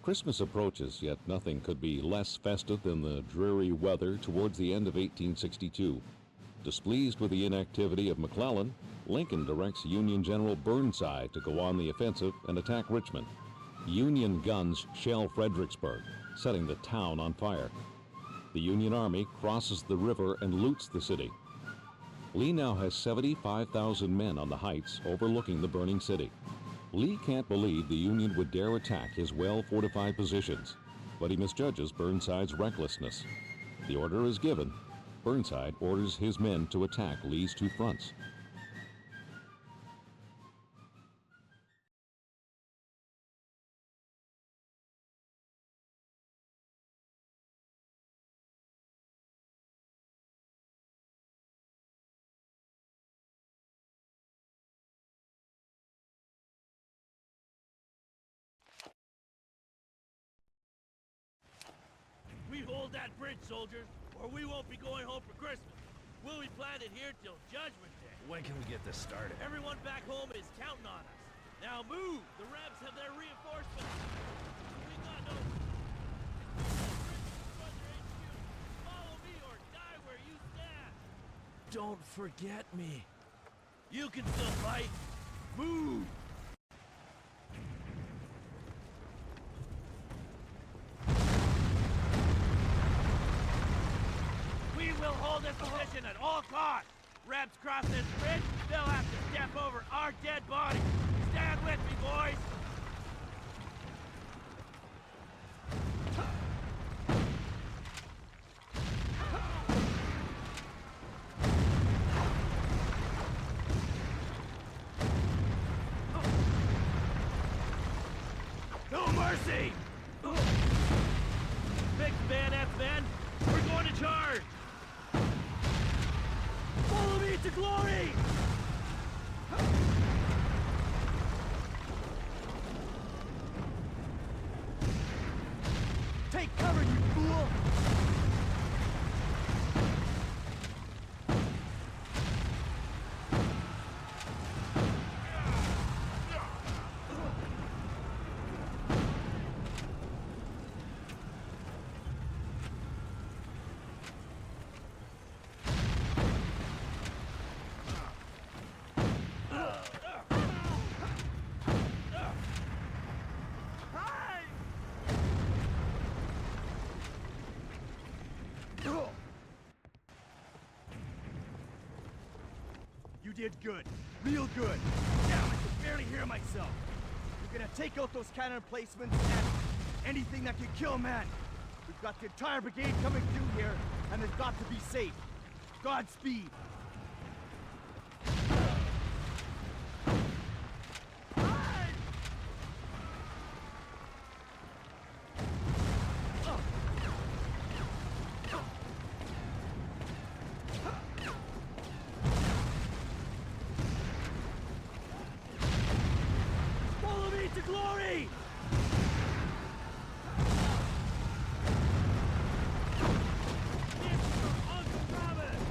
Christmas approaches, yet nothing could be less festive than the dreary weather towards the end of 1862. Displeased with the inactivity of McClellan, Lincoln directs Union General Burnside to go on the offensive and attack Richmond. Union guns shell Fredericksburg, setting the town on fire. The Union Army crosses the river and loots the city. Lee now has 75,000 men on the heights overlooking the burning city. Lee can't believe the Union would dare attack his well-fortified positions, but he misjudges Burnside's recklessness. The order is given. Burnside orders his men to attack Lee's two fronts. We hold that bridge, soldiers, or we won't be going home for Christmas. We'll be planted here till Judgment Day. When can we get this started? Everyone back home is counting on us. Now move! The Rebs have their reinforcements. We got no... Follow me or die where you stand. Don't forget me. You can still fight. Move! We will hold this position at all costs. Rebs cross this bridge, they'll have to step over our dead bodies. Stand with me, boys! No mercy! Fix bayonets, men! We're going to charge! Follow me to glory! Take cover, you fool! You did good. Real good. Damn, I can barely hear myself. You're gonna take out those cannon emplacements and anything that can kill men. We've got the entire brigade coming through here, and they've got to be safe. Godspeed. To glory! This is Uncle Travis!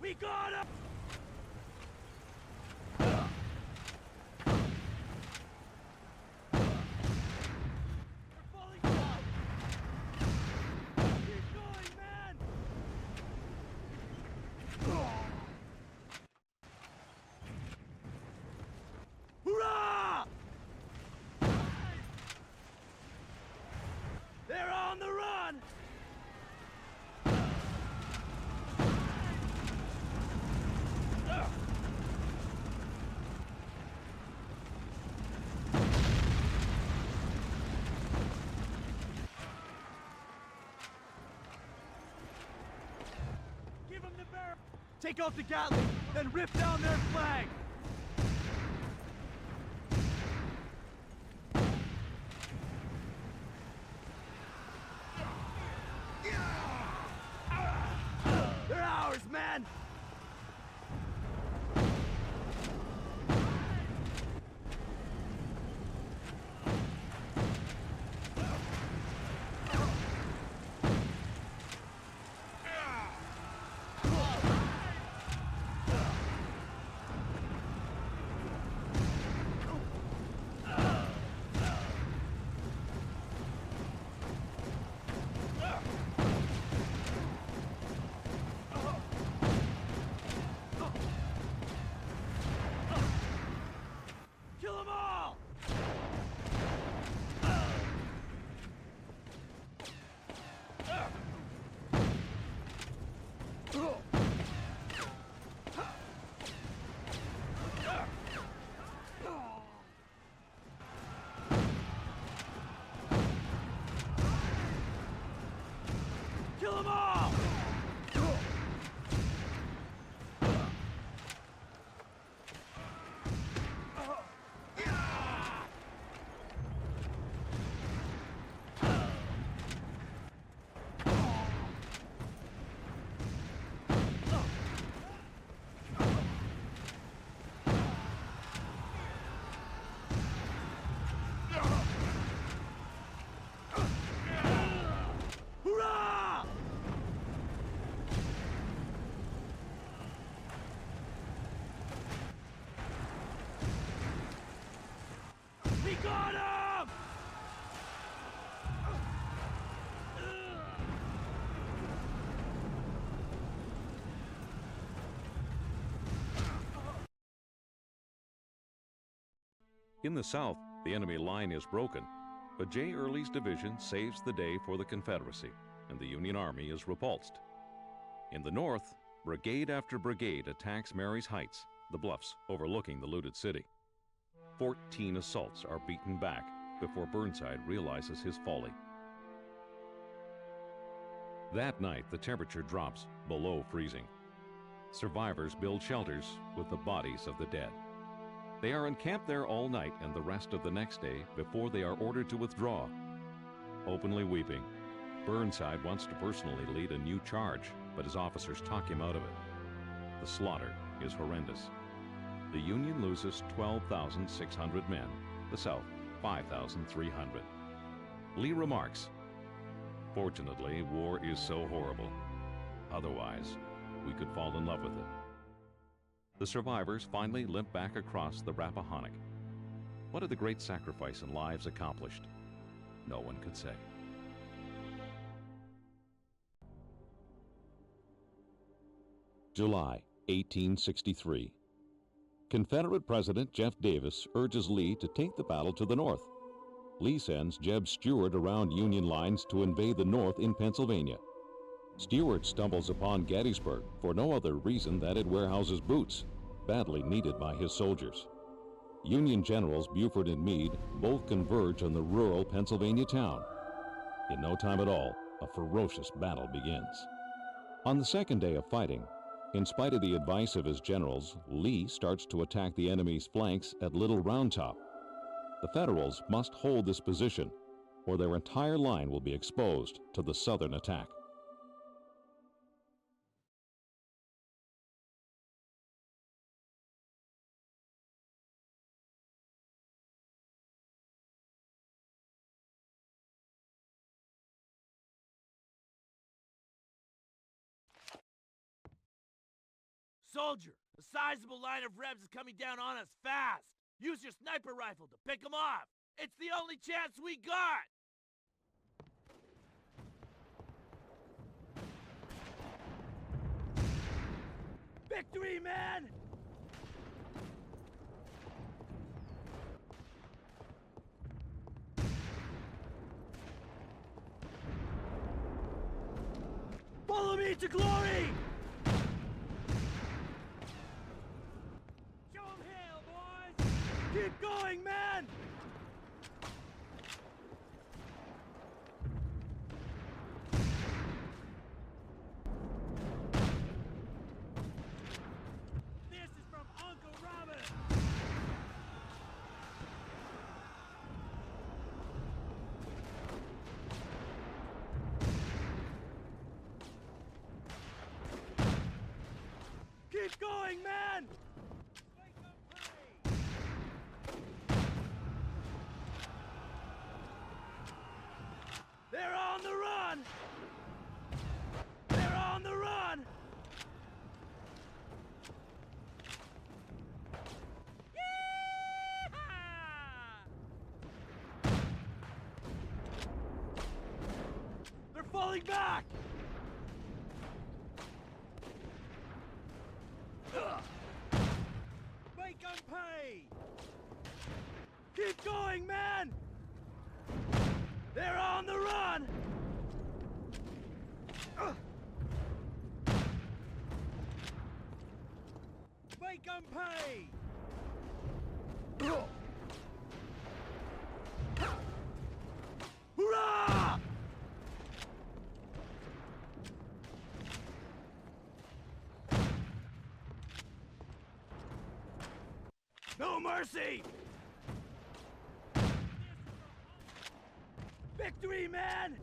We got him! We're falling down! Keep going, man! Hurrah! They're on the run! Give them the barrel! Take out the Gatling, then rip down their flag! They're ours, man! Kill them all! Kill them all! Hurrah! We got him! In the south, the enemy line is broken, but J. Early's division saves the day for the Confederacy, and the Union Army is repulsed. In the north, brigade after brigade attacks Mary's Heights, the bluffs overlooking the looted city. 14 assaults are beaten back before Burnside realizes his folly. That night, the temperature drops below freezing. Survivors build shelters with the bodies of the dead. They are encamped there all night and the rest of the next day before they are ordered to withdraw. Openly weeping, Burnside wants to personally lead a new charge, but his officers talk him out of it. The slaughter is horrendous. The Union loses 12,600 men, the South 5,300. Lee remarks, "Fortunately, war is so horrible. Otherwise, we could fall in love with it." The survivors finally limp back across the Rappahannock. What are the great sacrifice and lives accomplished? No one could say. July 1863. Confederate President Jeff Davis urges Lee to take the battle to the north. Lee sends Jeb Stuart around Union lines to invade the north in Pennsylvania. Stuart stumbles upon Gettysburg for no other reason than it warehouses boots, badly needed by his soldiers. Union generals Buford and Meade both converge on the rural Pennsylvania town. In no time at all, a ferocious battle begins. On the second day of fighting, in spite of the advice of his generals, Lee starts to attack the enemy's flanks at Little Round Top. The Federals must hold this position, or their entire line will be exposed to the Southern attack. Soldier, a sizable line of Rebs is coming down on us fast. Use your sniper rifle to pick them off. It's the only chance we got. Victory, man! Follow me to glory! Show 'em hell, boys! Keep going, man! This is from Uncle Robert! Keep going, man! Wake up, play! They're on the run! They're on the run! Yeehaw! They're falling back! Make 'em pay! Keep going, man! They're on the run! Make 'em pay! Hurrah! No mercy! Victory, man!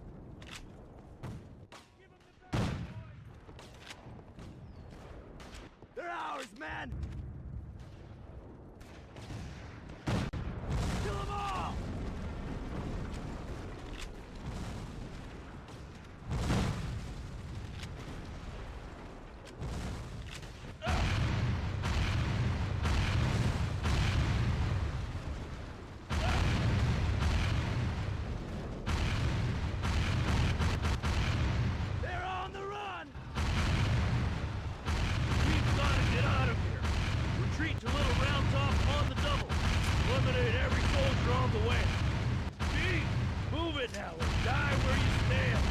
Give 'em the best, boys! They're ours, man! Kill 'em all! They're on the run! We've got to get out of here. Retreat to Little Round Top on the double. Eliminate every soldier on the way. Gee, move it now or die where you stand.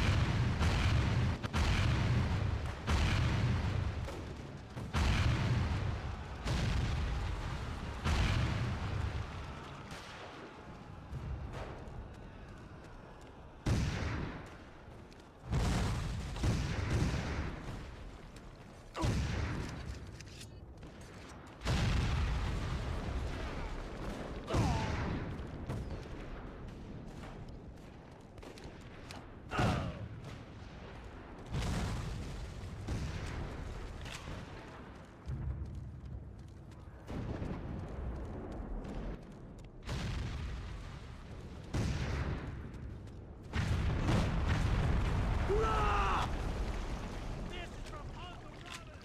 Hurrah! This is from Uncle Robert!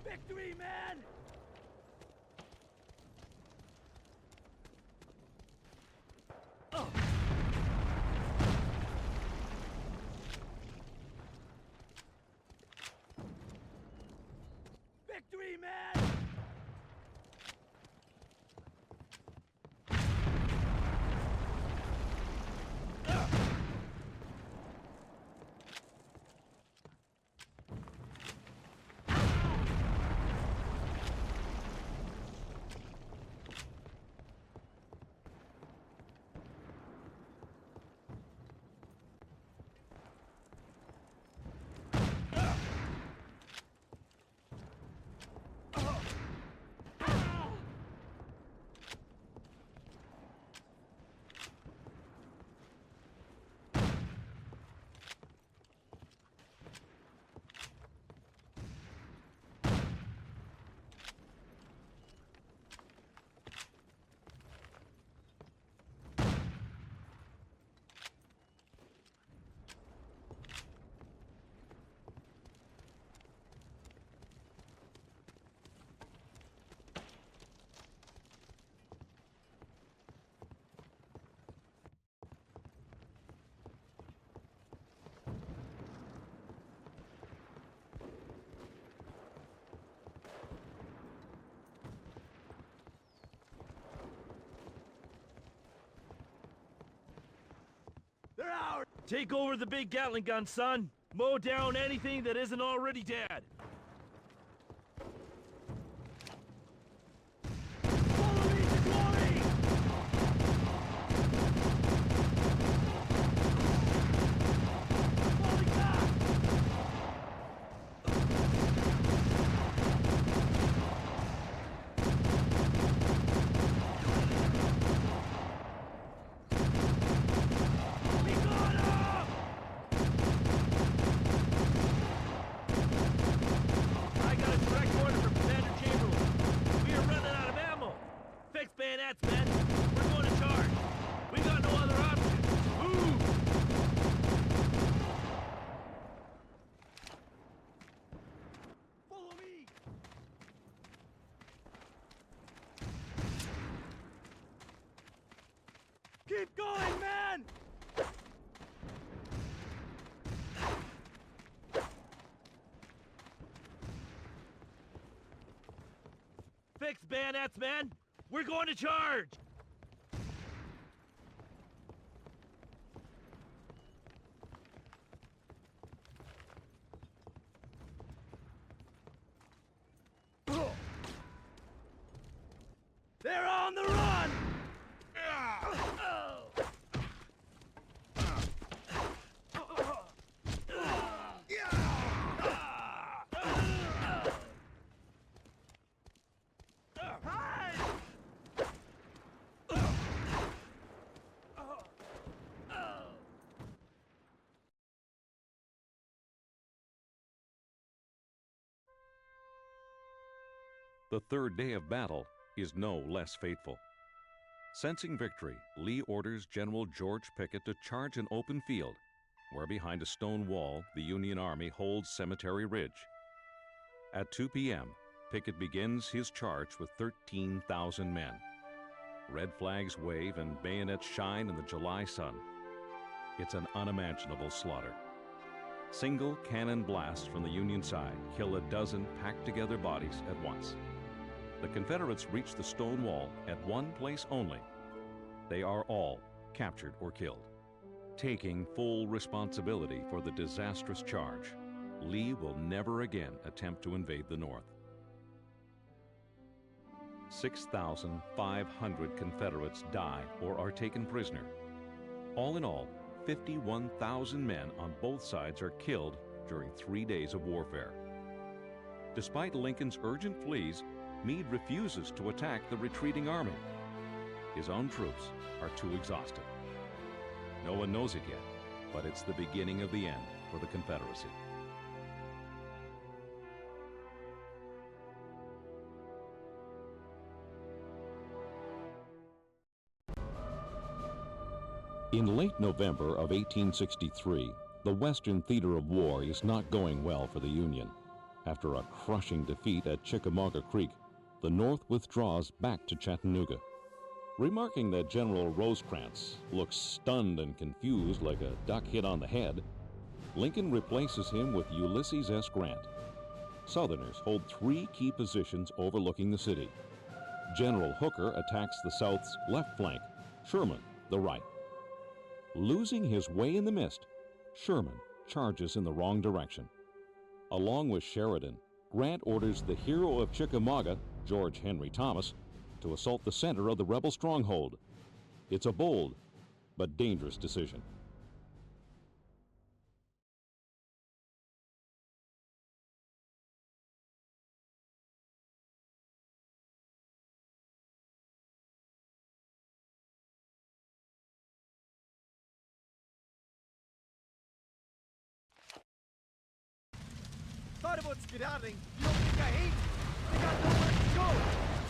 Victory, man! Victory, man! Take over the big Gatling gun, son. Mow down anything that isn't already dead. Follow me to glory! Falling back! We got him! I got a direct order from Commander Chamberlain. We are running out of ammo. Fix bayonets, men. We're going to charge. We got no other option. Move! Follow me! Keep going, man! Fix bayonets, men. We're going to charge. They're on the run! The third day of battle is no less fateful. Sensing victory, Lee orders General George Pickett to charge an open field, where behind a stone wall the Union Army holds Cemetery Ridge. At 2 p.m., Pickett begins his charge with 13,000 men. Red flags wave and bayonets shine in the July sun. It's an unimaginable slaughter. Single cannon blasts from the Union side kill a dozen packed-together bodies at once. The Confederates reach the stone wall at one place only. They are all captured or killed. Taking full responsibility for the disastrous charge, Lee will never again attempt to invade the North. 6,500 Confederates die or are taken prisoner. All in all, 51,000 men on both sides are killed during 3 days of warfare. Despite Lincoln's urgent pleas, Meade refuses to attack the retreating army. His own troops are too exhausted. No one knows it yet, but it's the beginning of the end for the Confederacy. In late November of 1863, the Western theater of war is not going well for the Union. After a crushing defeat at Chickamauga Creek, the North withdraws back to Chattanooga. Remarking that General Rosecrans looks stunned and confused like a duck hit on the head, Lincoln replaces him with Ulysses S. Grant. Southerners hold 3 key positions overlooking the city. General Hooker attacks the South's left flank, Sherman the right. Losing his way in the mist, Sherman charges in the wrong direction. Along with Sheridan, Grant orders the hero of Chickamauga, George Henry Thomas, to assault the center of the rebel stronghold. It's a bold but dangerous decision. Thought about skedaddling. You don't think I hate? They got nowhere to go.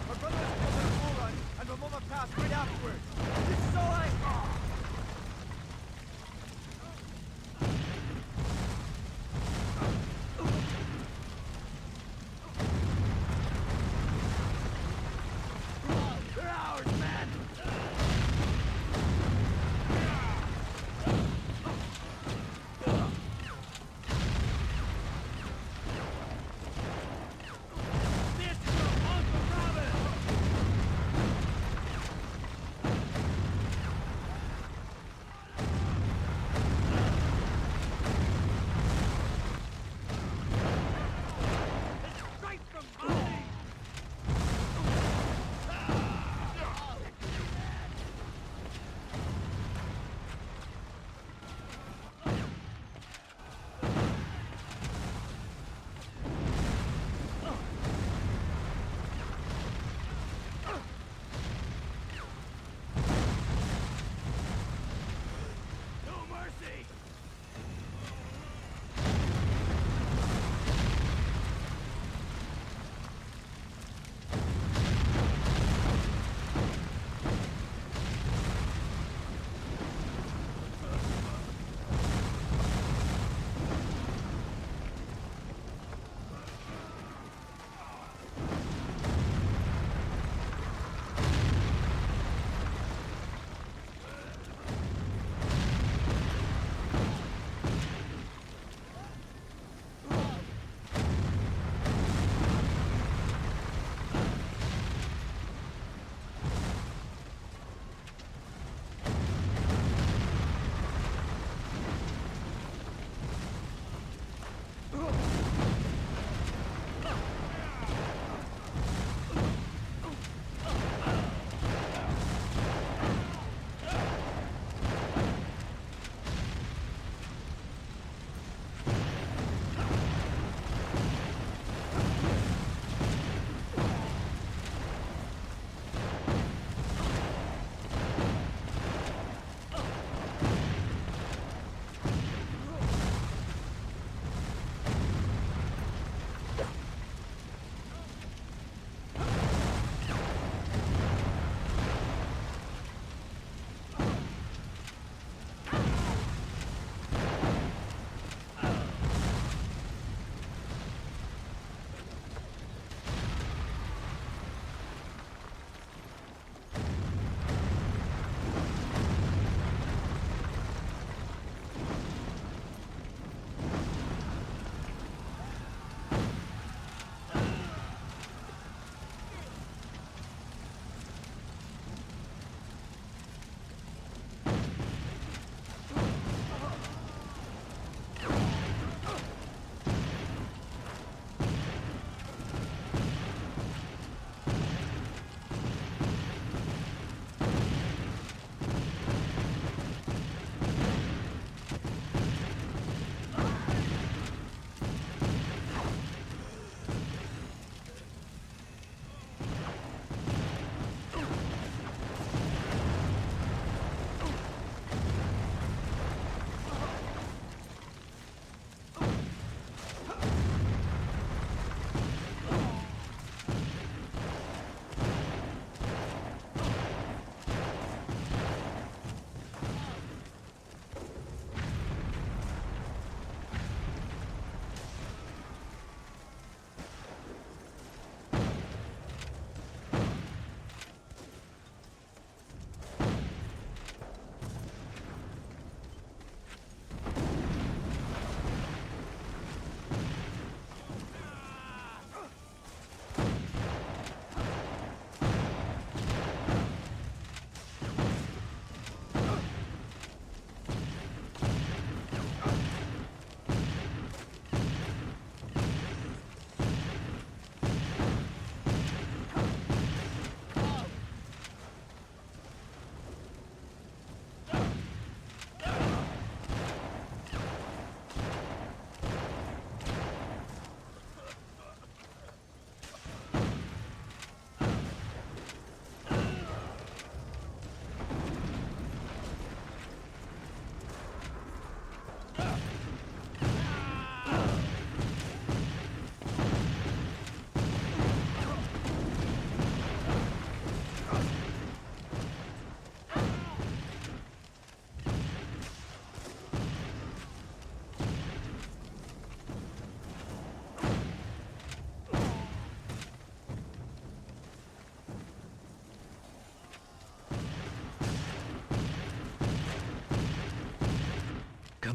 My brother was killed in a bull run, and my mama passed right afterwards. This is all I... They're ours, man!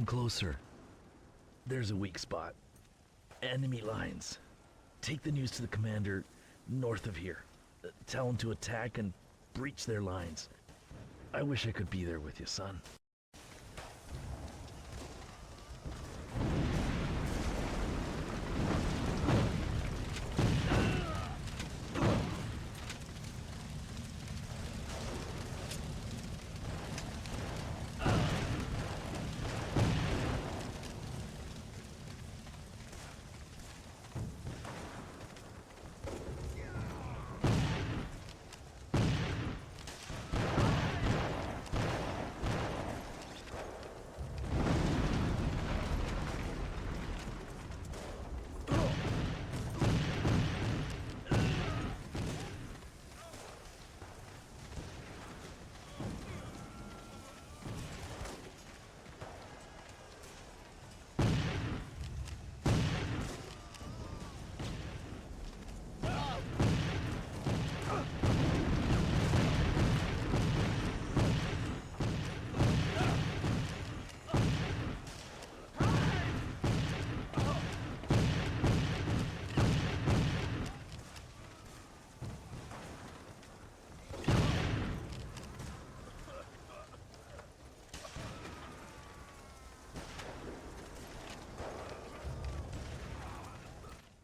closer. There's a weak spot. Enemy lines. Take the news to the commander north of here. Tell him to attack and breach their lines. I wish I could be there with you, son.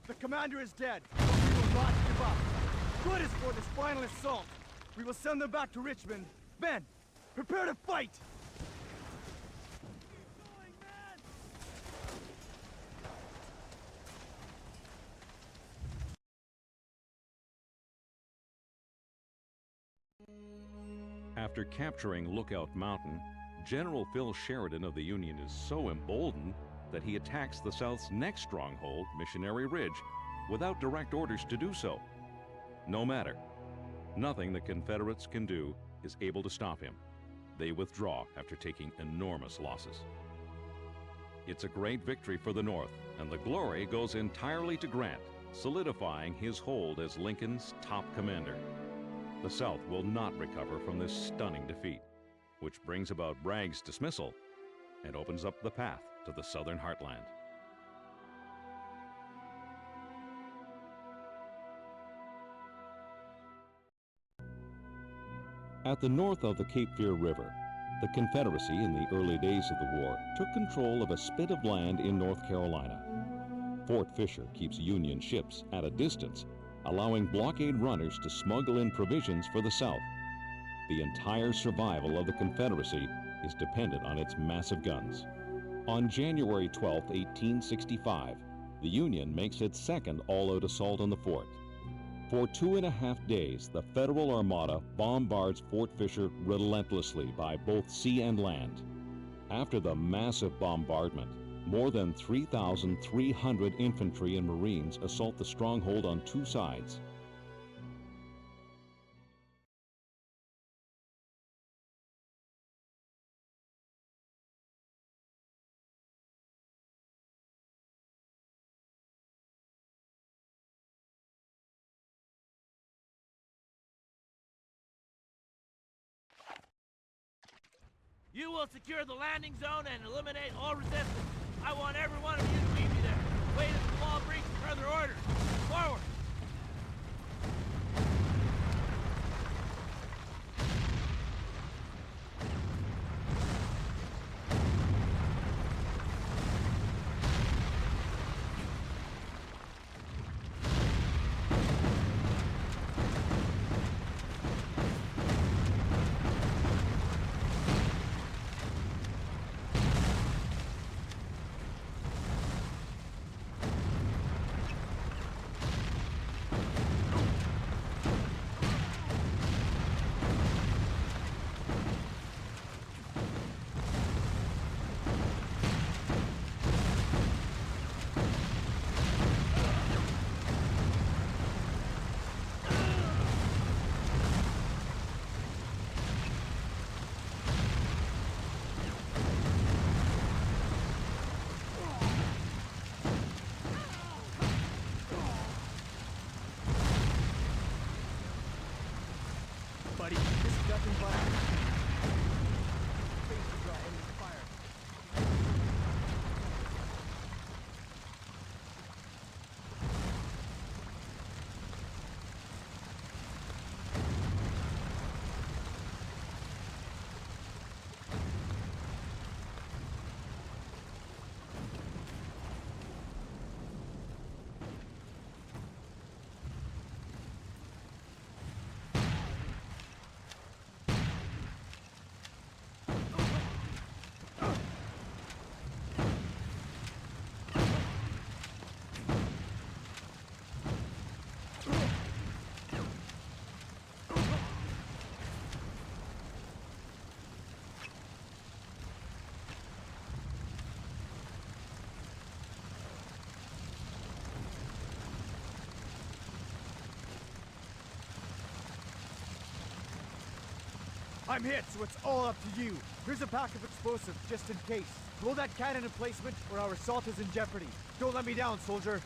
The commander is dead, but we will not give up. Good is for this final assault. We will send them back to Richmond. Men, prepare to fight! Keep going, men! After capturing Lookout Mountain, General Phil Sheridan of the Union is so emboldened that he attacks the South's next stronghold, Missionary Ridge, without direct orders to do so. No matter. Nothing the Confederates can do is able to stop him. They withdraw after taking enormous losses. It's a great victory for the North, and the glory goes entirely to Grant, solidifying his hold as Lincoln's top commander. The South will not recover from this stunning defeat, which brings about Bragg's dismissal and opens up the path to the Southern heartland. At the north of the Cape Fear River, the Confederacy in the early days of the war took control of a spit of land in North Carolina. Fort Fisher keeps Union ships at a distance, allowing blockade runners to smuggle in provisions for the South. The entire survival of the Confederacy is dependent on its massive guns. On January 12, 1865, the Union makes its second all-out assault on the fort. For 2.5 days, the Federal Armada bombards Fort Fisher relentlessly by both sea and land. After the massive bombardment, more than 3,300 infantry and Marines assault the stronghold on two sides. You will secure the landing zone and eliminate all resistance. I want every one of you to meet me there. Wait at the wall breach for further orders. Forward! Buddy, this is nothing but... Face to draw enemy fire. I'm hit, so it's all up to you. Here's a pack of explosives, just in case. Blow that cannon emplacement, or our assault is in jeopardy. Don't let me down, soldier.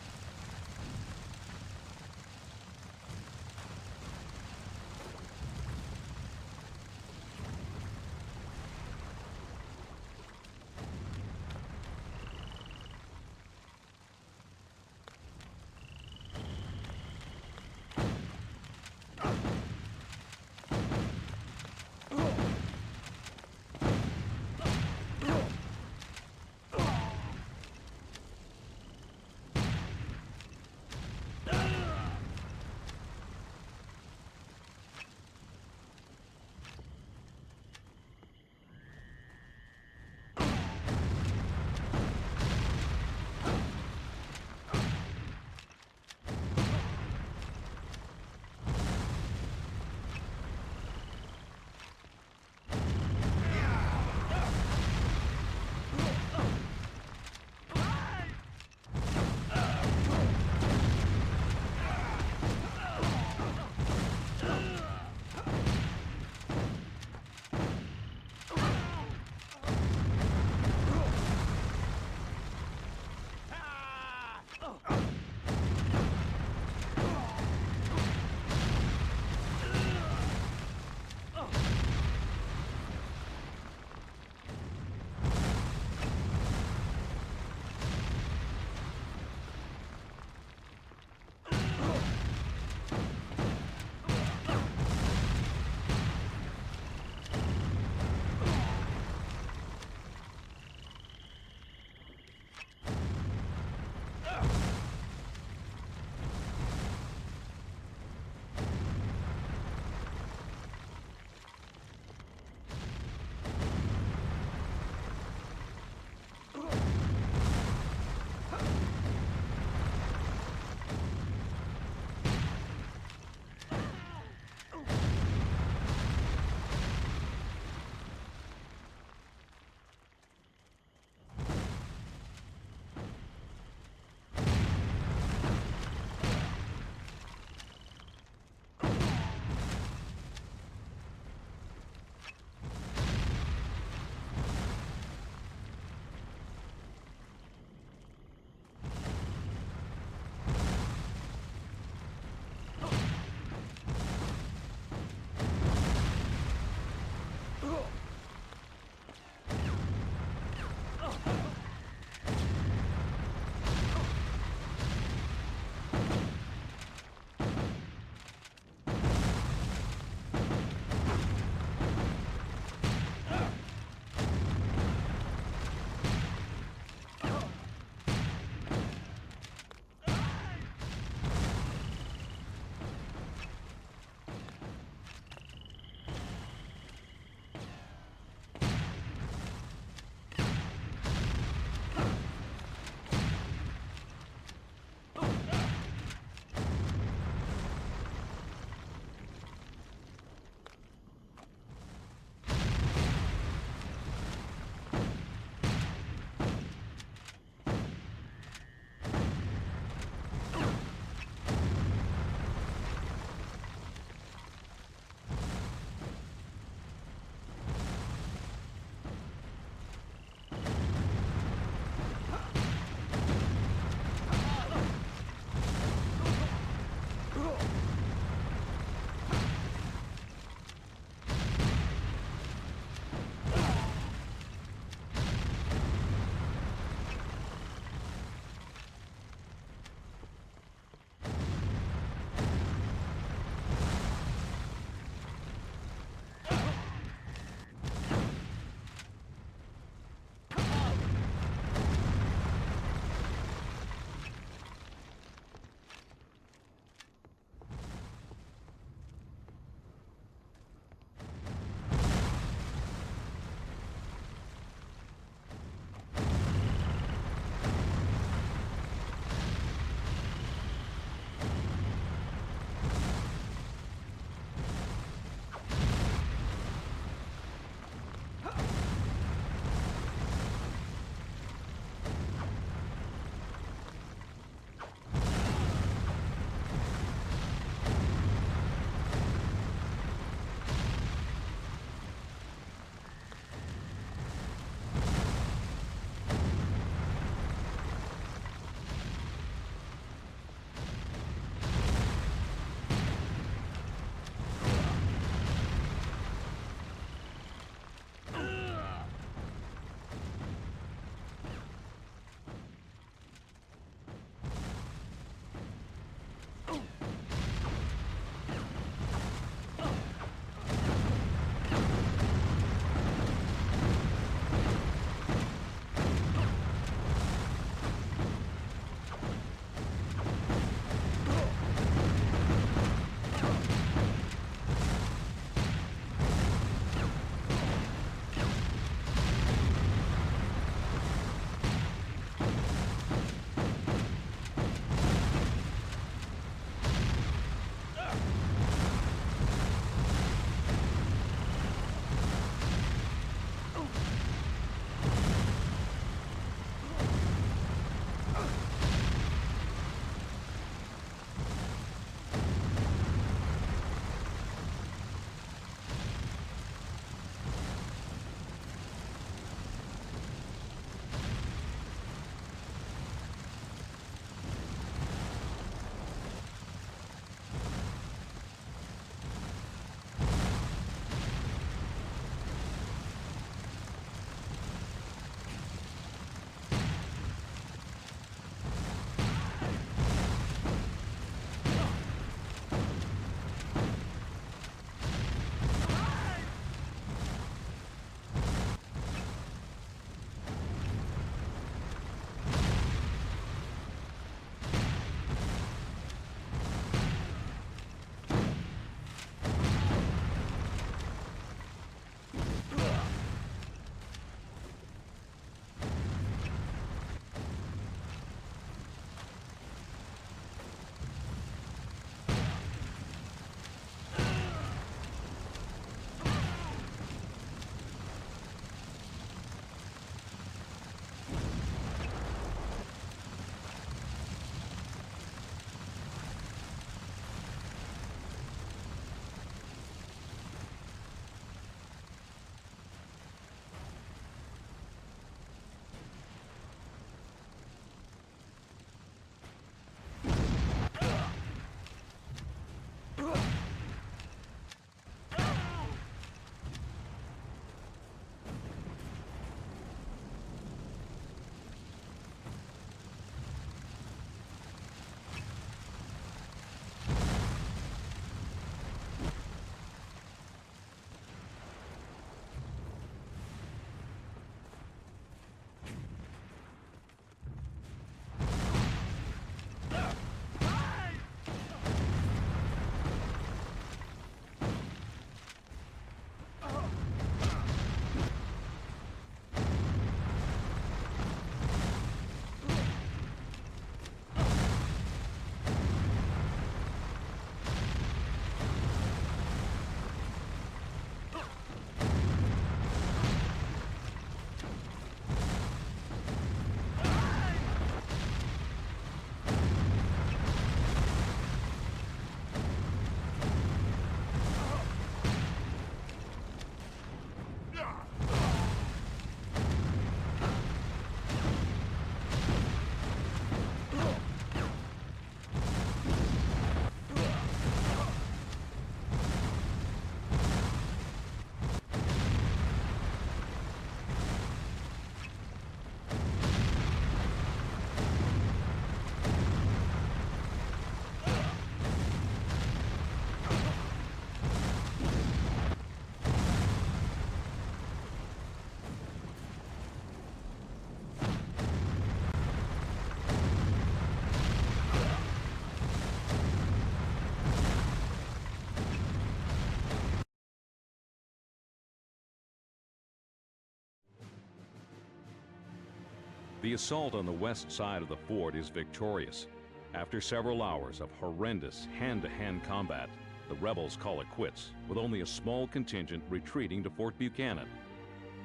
The assault on the west side of the fort is victorious. After several hours of horrendous hand-to-hand combat, the rebels call it quits, with only a small contingent retreating to Fort Buchanan.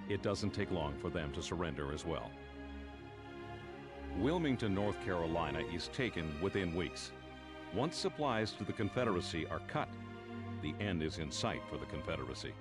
It doesn't take long for them to surrender as well. Wilmington, North Carolina is taken within weeks. Once supplies to the Confederacy are cut, the end is in sight for the Confederacy.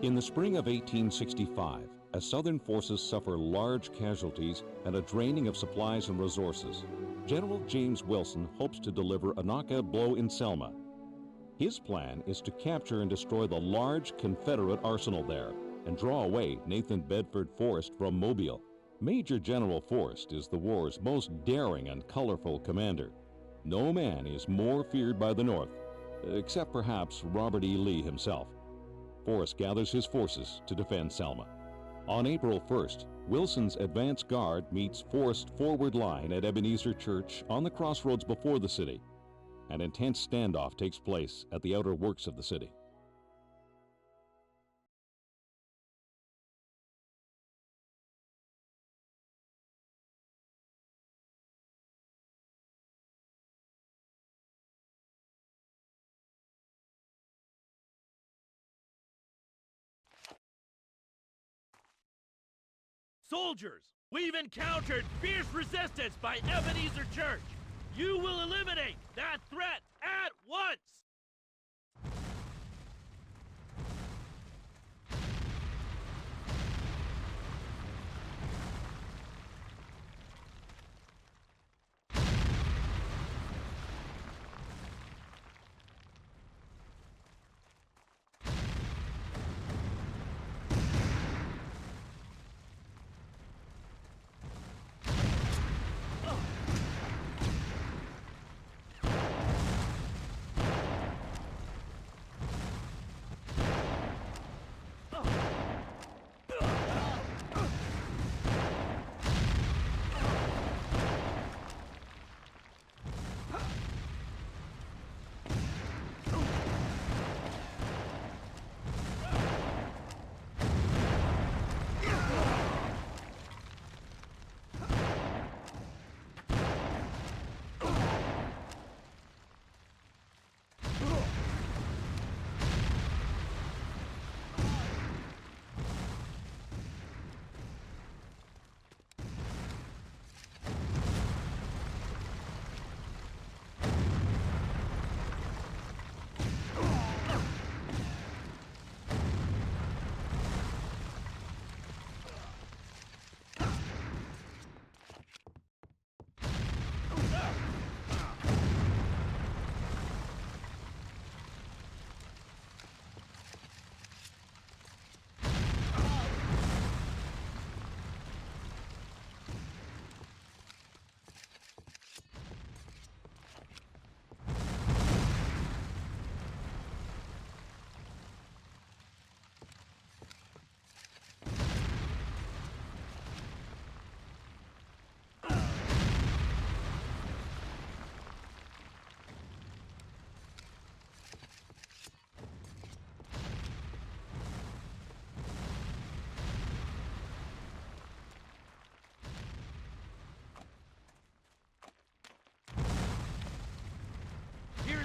In the spring of 1865, as Southern forces suffer large casualties and a draining of supplies and resources, General James Wilson hopes to deliver a knockout blow in Selma. His plan is to capture and destroy the large Confederate arsenal there and draw away Nathan Bedford Forrest from Mobile. Major General Forrest is the war's most daring and colorful commander. No man is more feared by the North, except perhaps Robert E. Lee himself. Forrest gathers his forces to defend Selma. On April 1st, Wilson's advance guard meets Forrest's forward line at Ebenezer Church on the crossroads before the city. An intense standoff takes place at the outer works of the city. Soldiers, we've encountered fierce resistance by Ebenezer Church. You will eliminate that threat at once!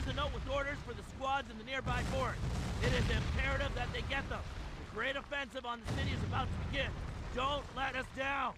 A note with orders for the squads in the nearby fort. It is imperative that they get them. The great offensive on the city is about to begin. Don't let us down!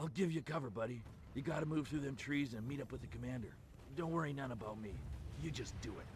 I'll give you cover, buddy. You gotta move through them trees and meet up with the commander. Don't worry none about me. You just do it.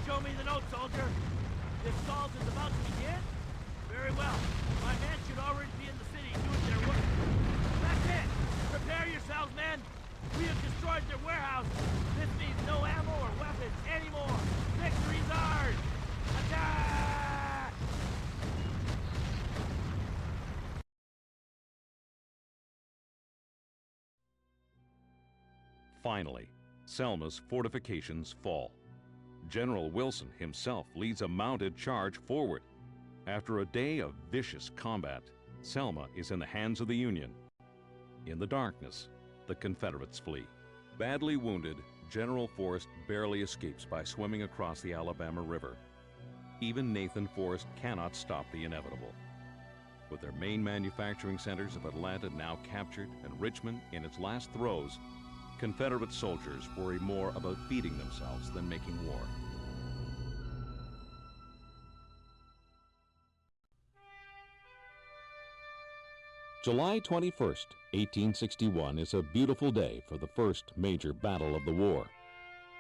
Show me the note, soldier. This assault is about to begin? Very well. My men should already be in the city doing their work. That's it! Prepare yourselves, men! We have destroyed their warehouse. This means no ammo or weapons anymore. Victory's ours! Attack! Finally, Selma's fortifications fall. General Wilson himself leads a mounted charge forward. After a day of vicious combat, Selma is in the hands of the Union. In the darkness, the Confederates flee. Badly wounded, General Forrest barely escapes by swimming across the Alabama River. Even Nathan Forrest cannot stop the inevitable. With their main manufacturing centers of Atlanta now captured and Richmond in its last throes, Confederate soldiers worry more about feeding themselves than making war. July 21st, 1861 is a beautiful day for the first major battle of the war.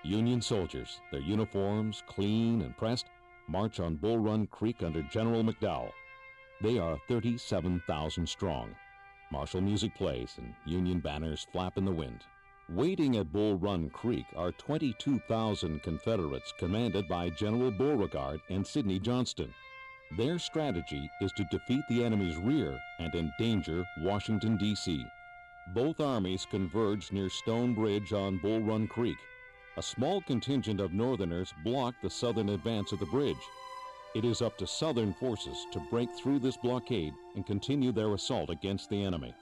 Union soldiers, their uniforms clean and pressed, march on Bull Run Creek under General McDowell. They are 37,000 strong. Martial music plays and Union banners flap in the wind. Waiting at Bull Run Creek are 22,000 Confederates commanded by General Beauregard and Sidney Johnston. Their strategy is to defeat the enemy's rear and endanger Washington, D.C. Both armies converge near Stone Bridge on Bull Run Creek. A small contingent of Northerners block the southern advance of the bridge. It is up to Southern forces to break through this blockade and continue their assault against the enemy.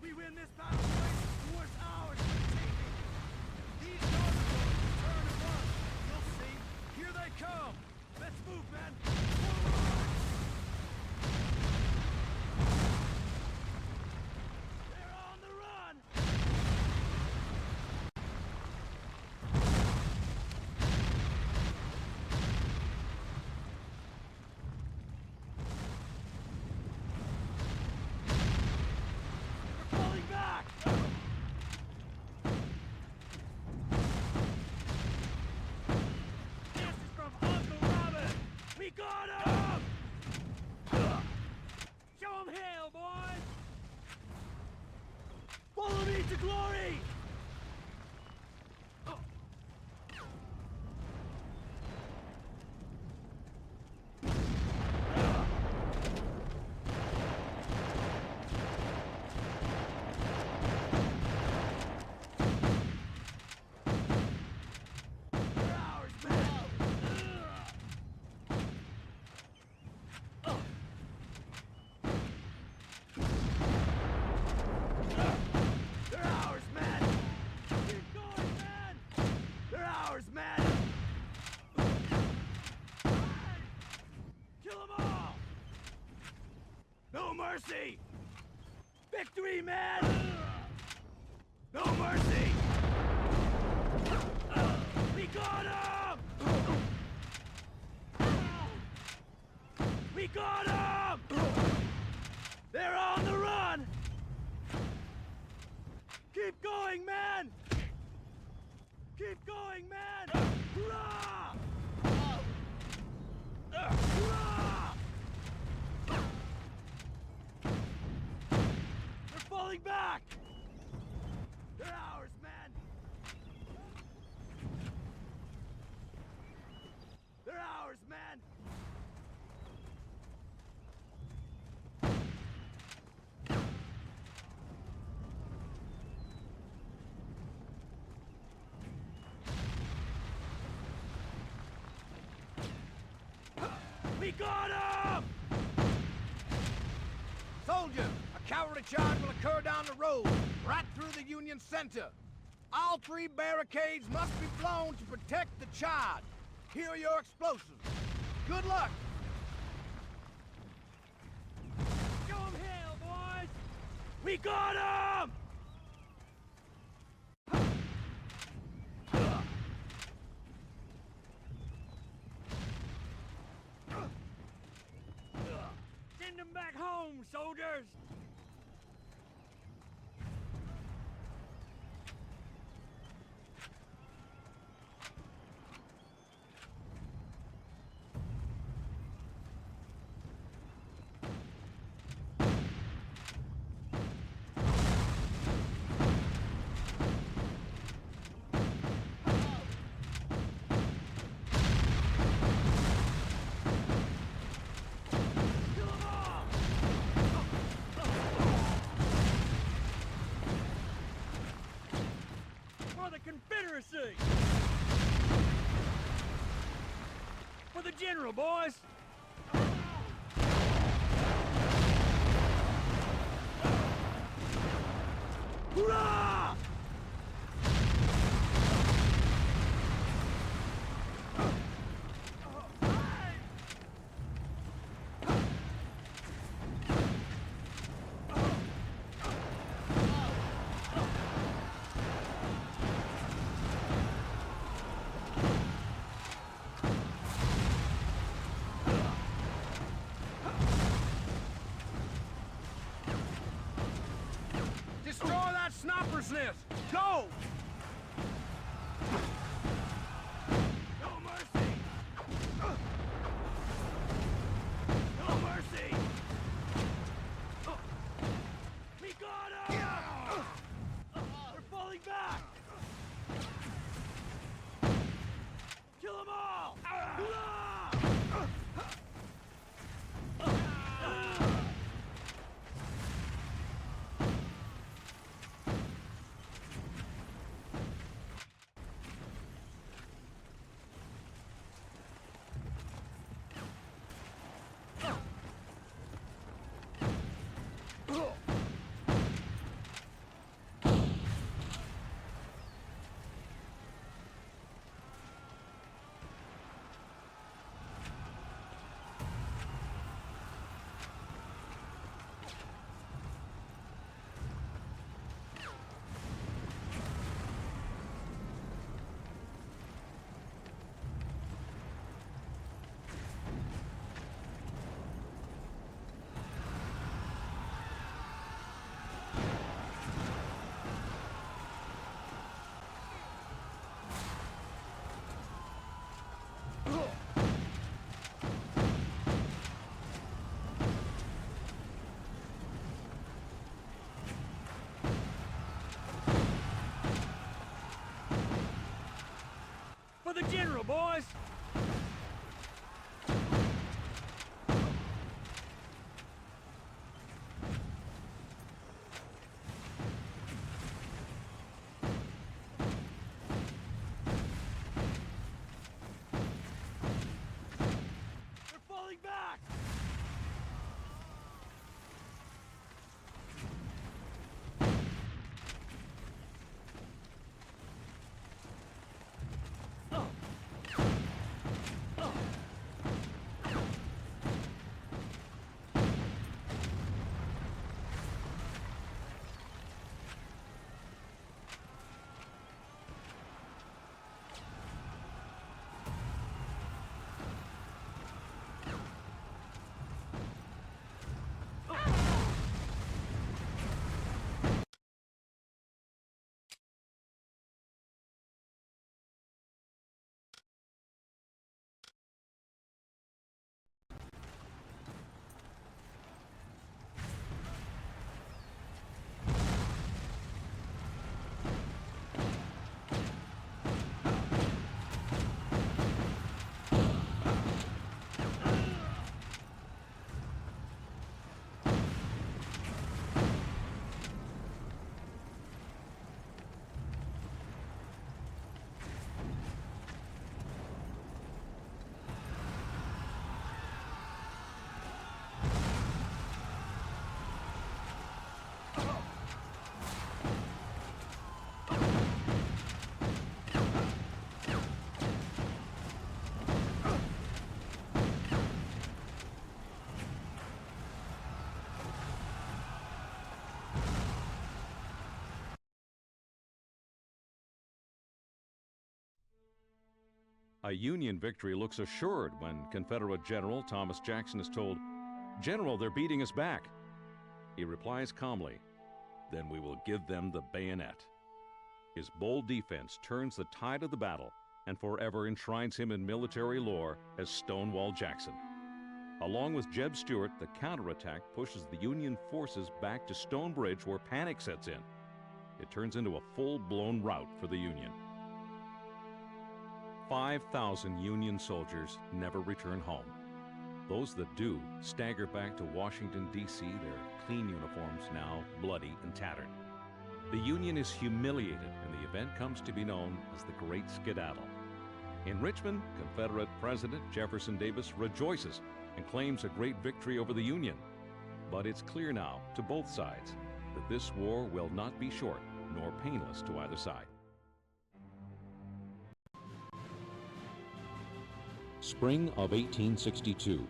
We win this battle, boys. War's ours for the taking. These Northerners will turn and run. You'll see. Here they come. Let's move, men. Forward! They're on the run. We're falling back. This is from Uncle Robin. We got him. Follow me to glory! No mercy! Victory, man! No mercy! We got him! We got him! They're on the run! Keep going, man! Keep going, man! Hurrah! Hurrah! They're falling back! They're ours, man! They're ours, man! We got him! Soldier, a cavalry charge will occur down the road, right through the Union center. All 3 barricades must be blown to protect the charge. Here are your explosives. Good luck! Show 'em hell, boys! We got him! Send them back home, soldiers! For the Confederacy! For the General, boys! Hurrah! Destroy that sniper's nest! Go! No mercy! No mercy! We got him! They're falling back! Kill them all! Hurrah! For the general, boys! They're falling back! A Union victory looks assured when Confederate General Thomas Jackson is told, "General, they're beating us back." He replies calmly, "Then we will give them the bayonet." His bold defense turns the tide of the battle and forever enshrines him in military lore as Stonewall Jackson. Along with Jeb Stuart, the counterattack pushes the Union forces back to Stone Bridge, where panic sets in. It turns into a full-blown rout for the Union. 5,000 Union soldiers never return home. Those that do stagger back to Washington, D.C., their clean uniforms now bloody and tattered. The Union is humiliated, and the event comes to be known as the Great Skedaddle. In Richmond, Confederate President Jefferson Davis rejoices and claims a great victory over the Union. But it's clear now to both sides that this war will not be short nor painless to either side. Spring of 1862.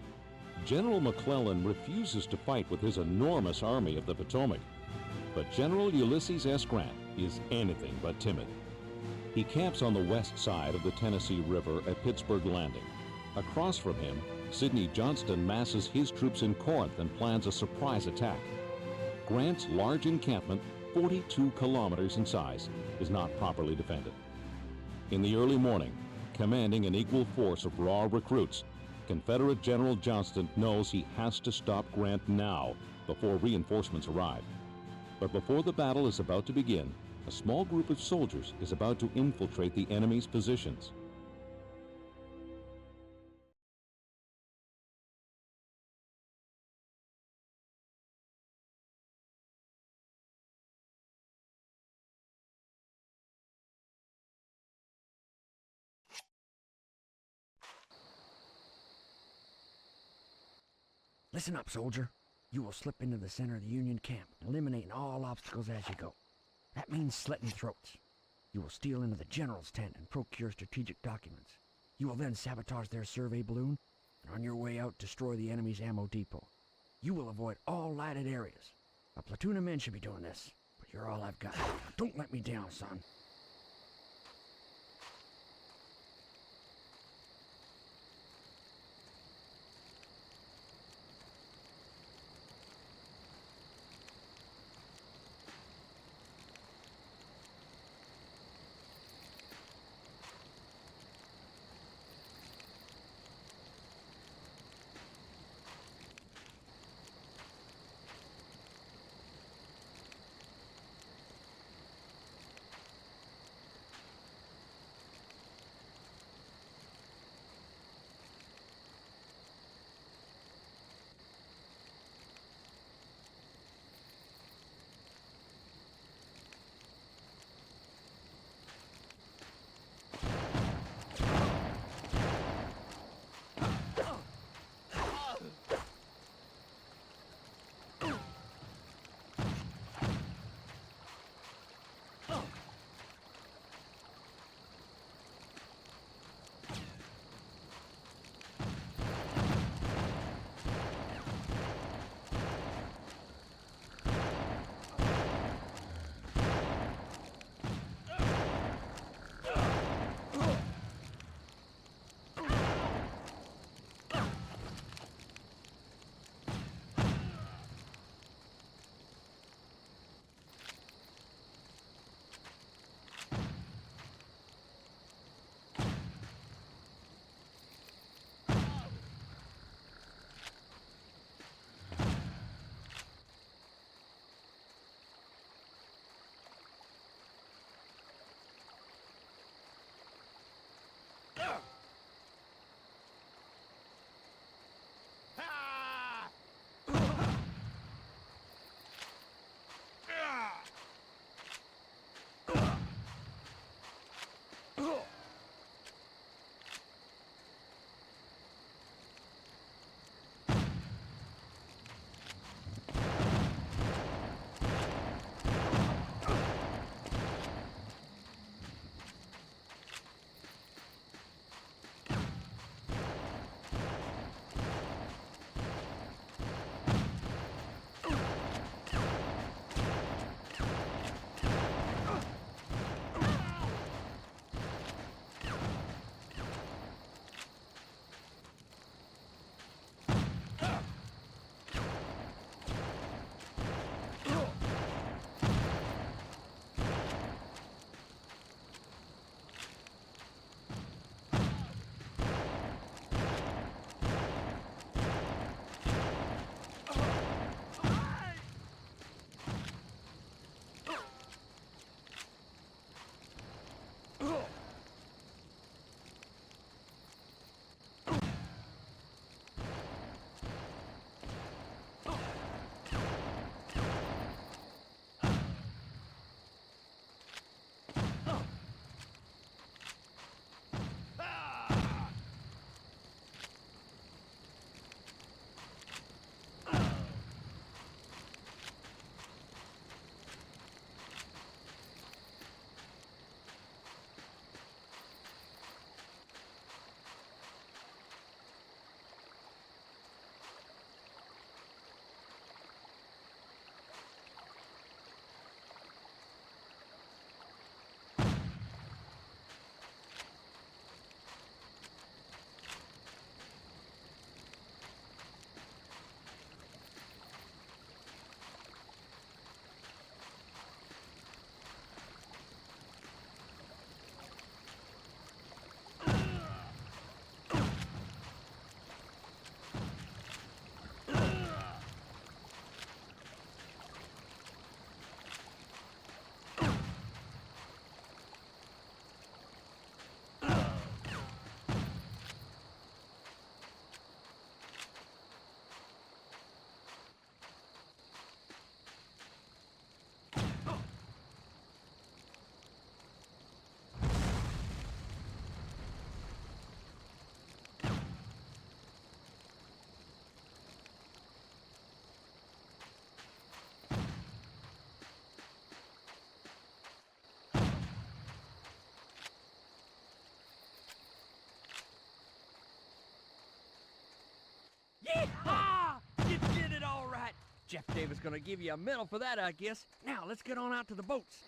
General McClellan refuses to fight with his enormous Army of the Potomac. But General Ulysses S. Grant is anything but timid. He camps on the west side of the Tennessee River at Pittsburgh Landing. Across from him, Sidney Johnston masses his troops in Corinth and plans a surprise attack. Grant's large encampment, 42 kilometers in size, is not properly defended. In the early morning, commanding an equal force of raw recruits, Confederate General Johnston knows he has to stop Grant now before reinforcements arrive. But before the battle is about to begin, a small group of soldiers is about to infiltrate the enemy's positions. Listen up, soldier. You will slip into the center of the Union camp, eliminating all obstacles as you go. That means slitting throats. You will steal into the general's tent and procure strategic documents. You will then sabotage their survey balloon, and on your way out, destroy the enemy's ammo depot. You will avoid all lighted areas. A platoon of men should be doing this, but you're all I've got. Don't let me down, son. Yeehaw! You did it all right. Jeff Davis gonna give you a medal for that, I guess. Now, let's get on out to the boats.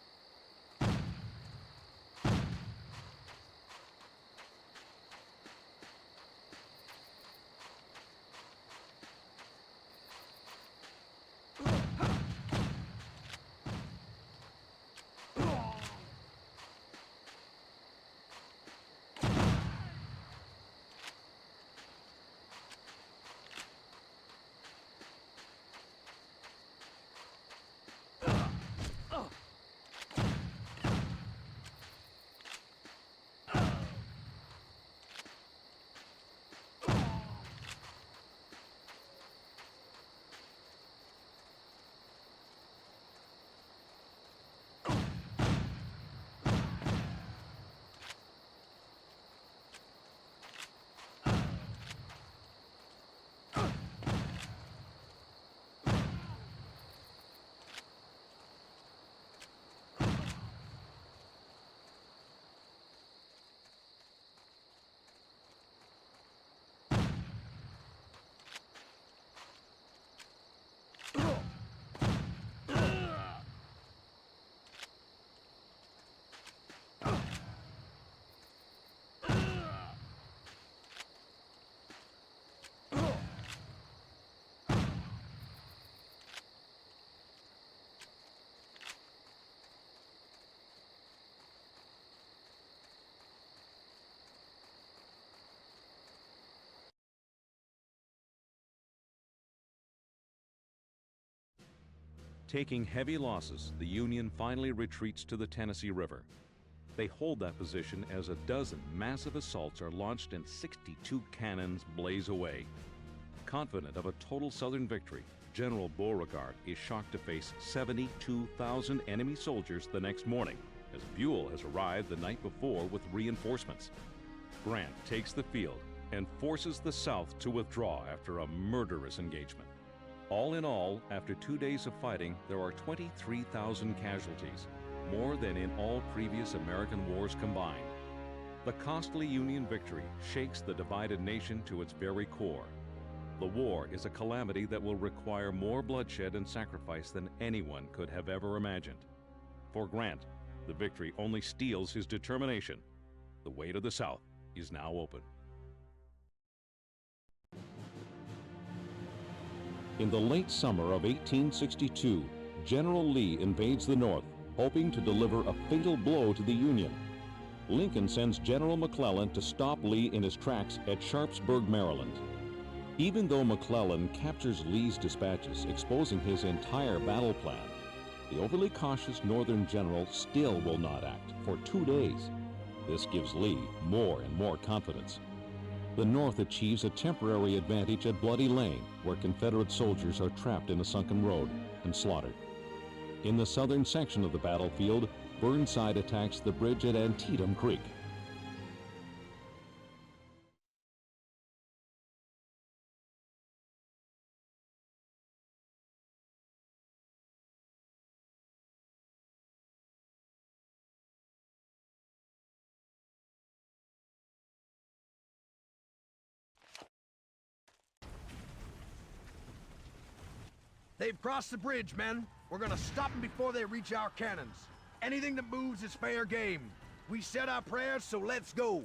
Taking heavy losses, the Union finally retreats to the Tennessee River. They hold that position as a dozen massive assaults are launched and 62 cannons blaze away. Confident of a total Southern victory, General Beauregard is shocked to face 72,000 enemy soldiers the next morning, as Buell has arrived the night before with reinforcements. Grant takes the field and forces the South to withdraw after a murderous engagement. All in all, after 2 days of fighting, there are 23,000 casualties, more than in all previous American wars combined. The costly Union victory shakes the divided nation to its very core. The war is a calamity that will require more bloodshed and sacrifice than anyone could have ever imagined. For Grant, the victory only steels his determination. The way to the South is now open. In the late summer of 1862, General Lee invades the North, hoping to deliver a fatal blow to the Union. Lincoln sends General McClellan to stop Lee in his tracks at Sharpsburg, Maryland. Even though McClellan captures Lee's dispatches, exposing his entire battle plan, the overly cautious Northern general still will not act for 2 days. This gives Lee more and more confidence. The North achieves a temporary advantage at Bloody Lane, where Confederate soldiers are trapped in a sunken road and slaughtered. In the southern section of the battlefield, Burnside attacks the bridge at Antietam Creek. They've crossed the bridge, men. We're gonna stop them before they reach our cannons. Anything that moves is fair game. We said our prayers, so let's go.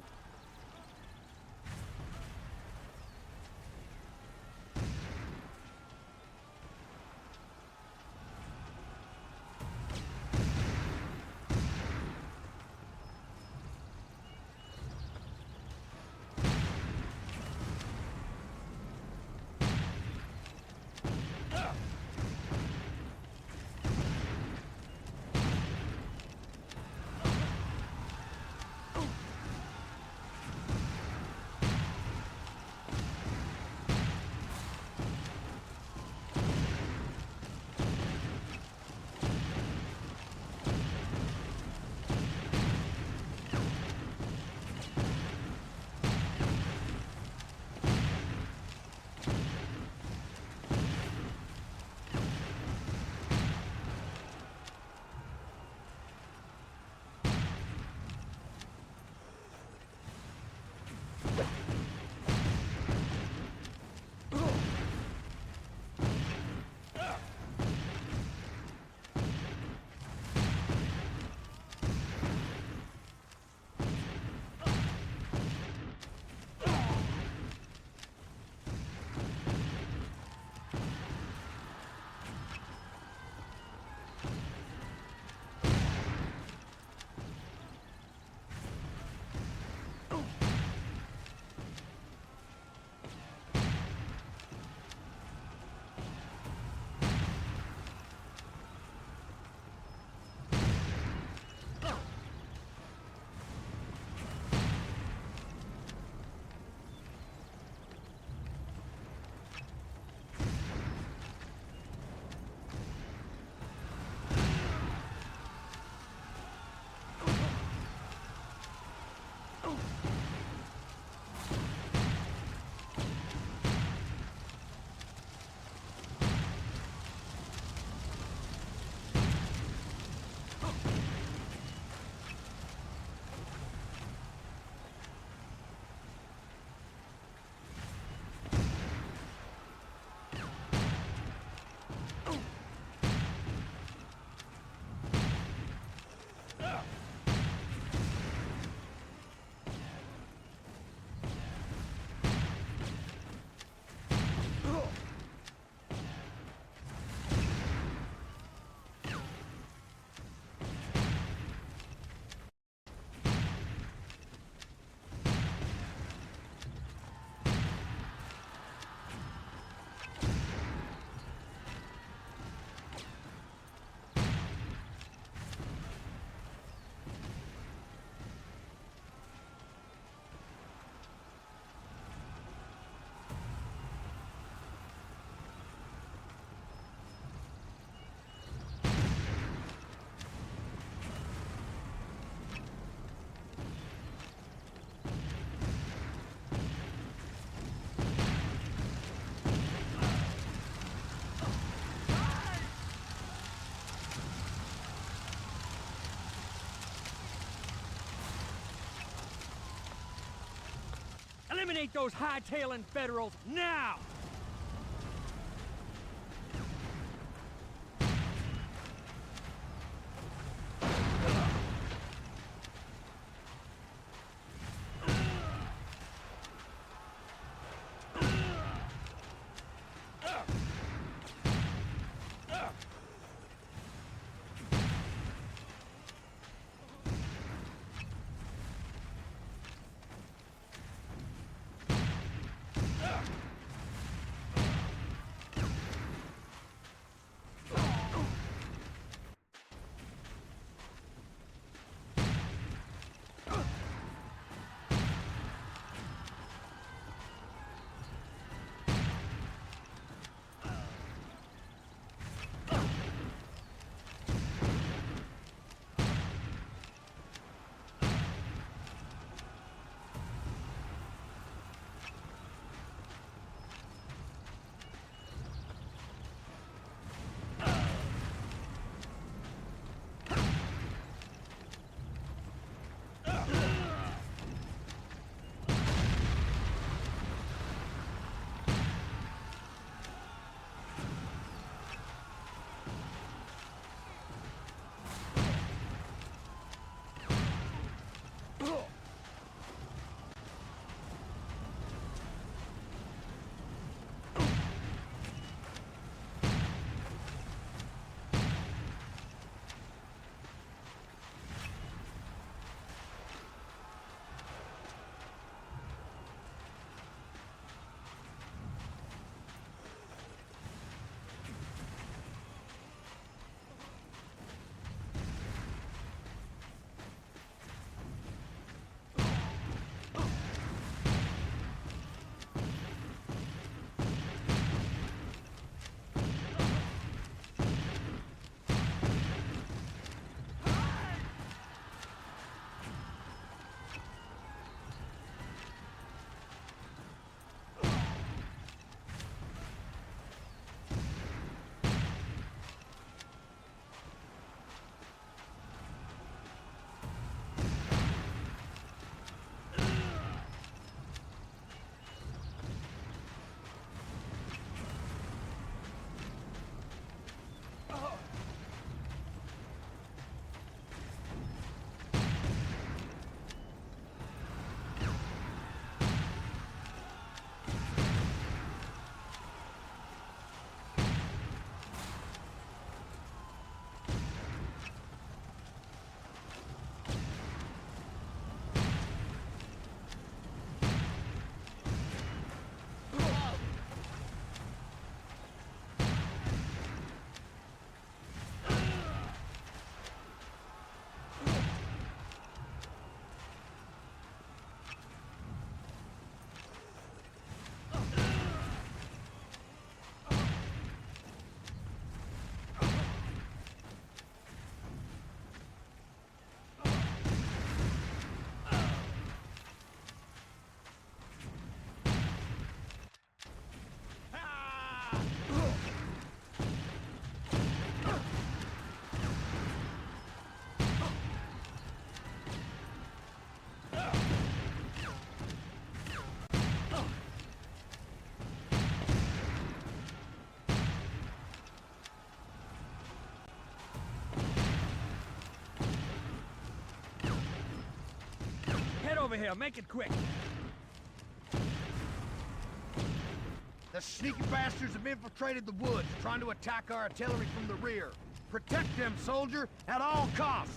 Eliminate those hightailing Federals now! Over here, make it quick. The sneaky bastards have infiltrated the woods, trying to attack our artillery from the rear. Protect them, soldier, at all costs!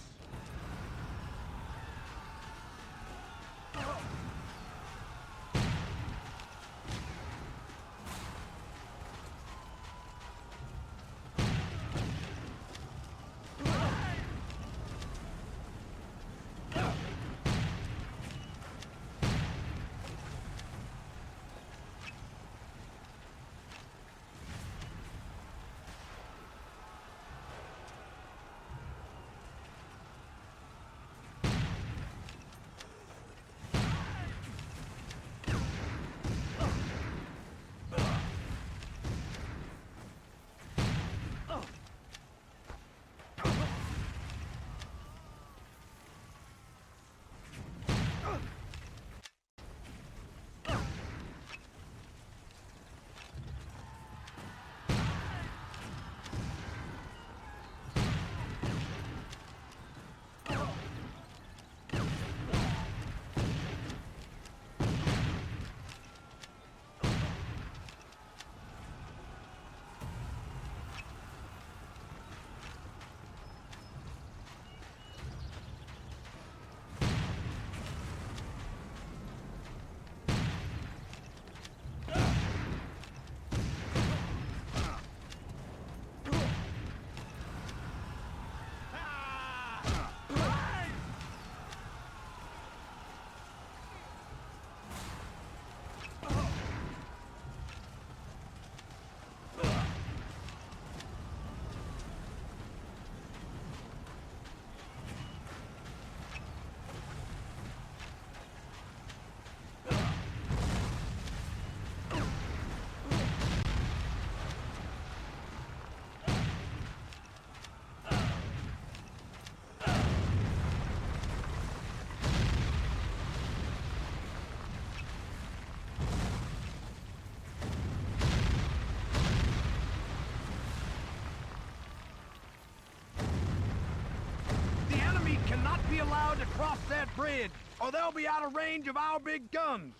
off that bridge, or they'll be out of range of our big guns.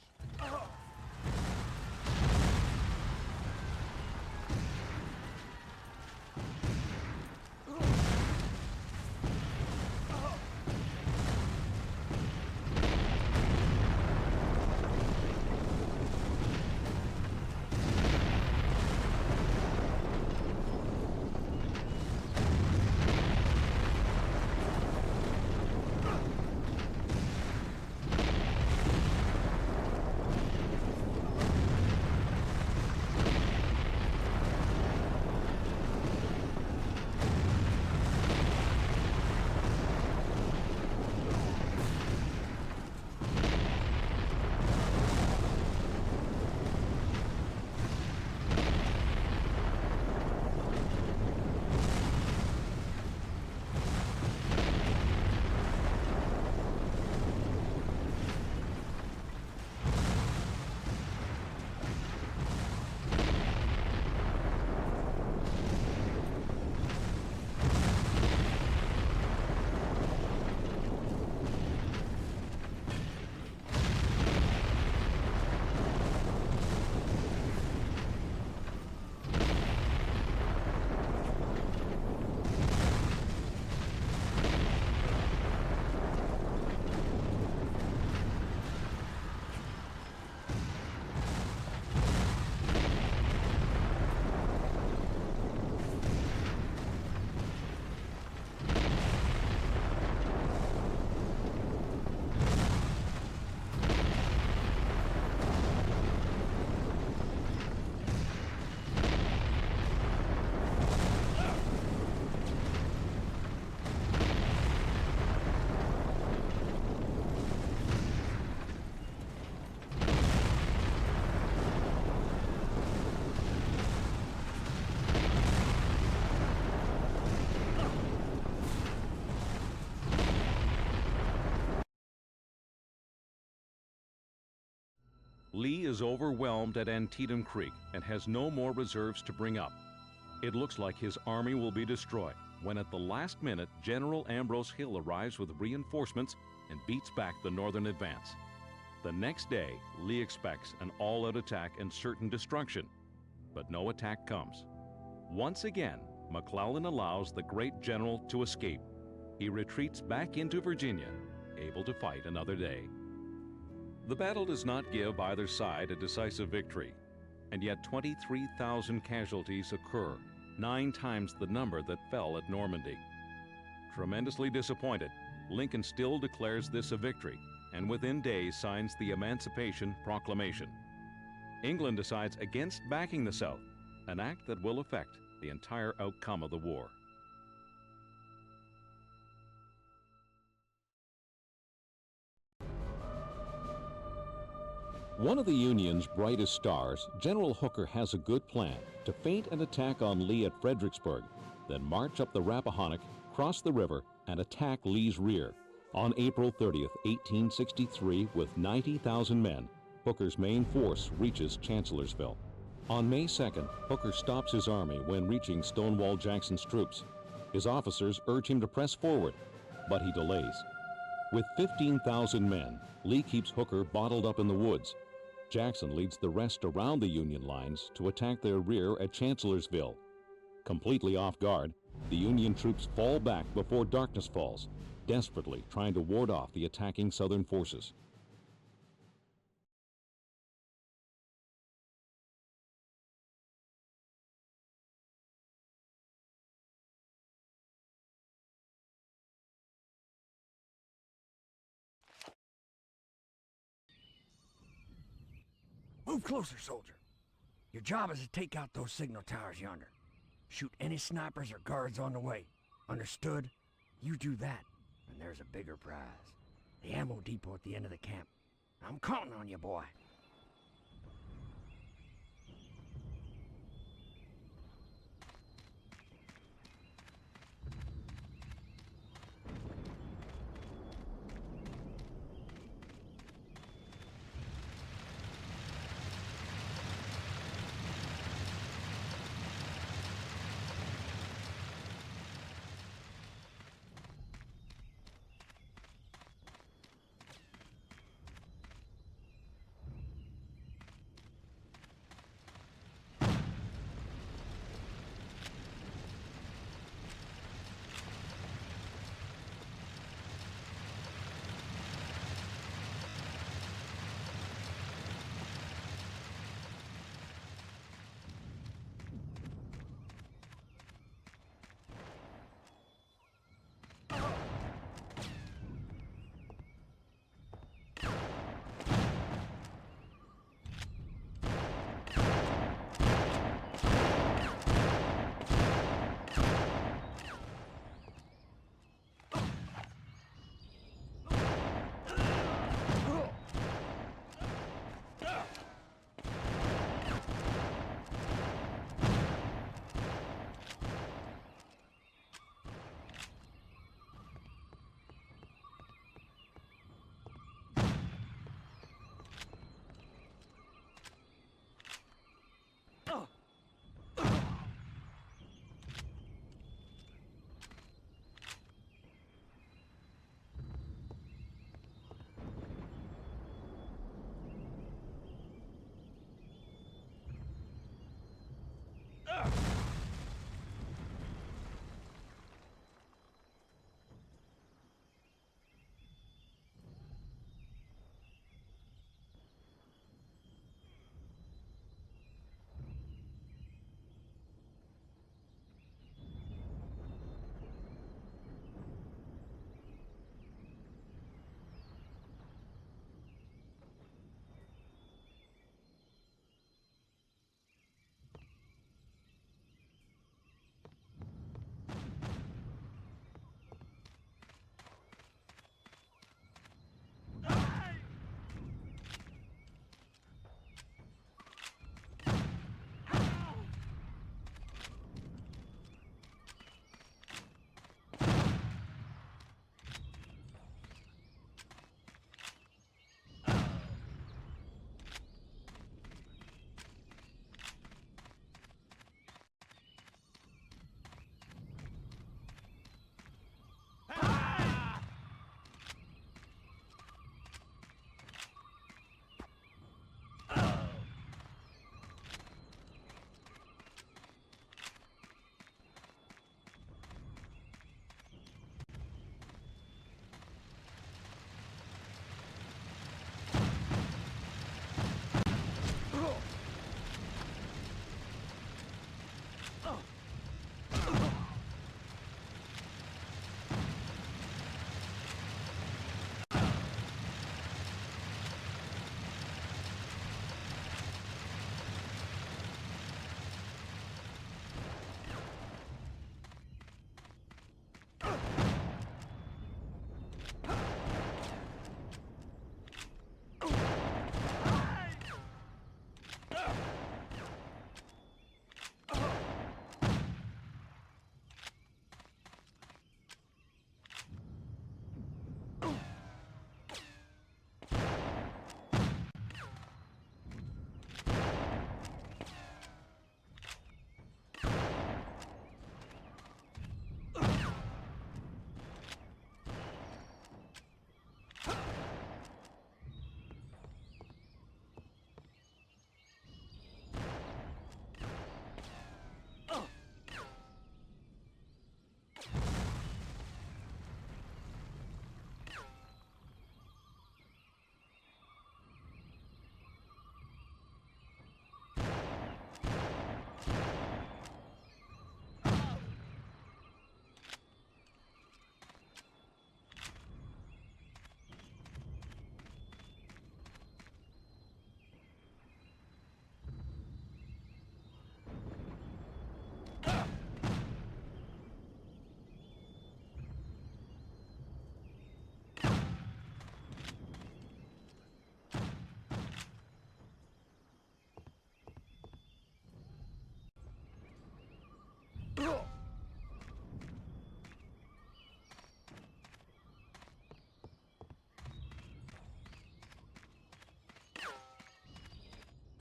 Lee is overwhelmed at Antietam Creek and has no more reserves to bring up. It looks like his army will be destroyed when at the last minute General Ambrose Hill arrives with reinforcements and beats back the northern advance. The next day, Lee expects an all-out attack and certain destruction, but no attack comes. Once again, McClellan allows the great general to escape. He retreats back into Virginia, able to fight another day. The battle does not give either side a decisive victory, and yet 23,000 casualties occur, 9 times the number that fell at Normandy. Tremendously disappointed, Lincoln still declares this a victory, and within days signs the Emancipation Proclamation. England decides against backing the South, an act that will affect the entire outcome of the war. One of the Union's brightest stars, General Hooker has a good plan to feint an attack on Lee at Fredericksburg, then march up the Rappahannock, cross the river, and attack Lee's rear. On April 30th, 1863, with 90,000 men, Hooker's main force reaches Chancellorsville. On May 2nd, Hooker stops his army when reaching Stonewall Jackson's troops. His officers urge him to press forward, but he delays. With 15,000 men, Lee keeps Hooker bottled up in the woods. Jackson leads the rest around the Union lines to attack their rear at Chancellorsville. Completely off guard, the Union troops fall back before darkness falls, desperately trying to ward off the attacking Southern forces. Move closer, soldier. Your job is to take out those signal towers yonder. Shoot any snipers or guards on the way. Understood? You do that, and there's a bigger prize. The ammo depot at the end of the camp. I'm counting on you, boy.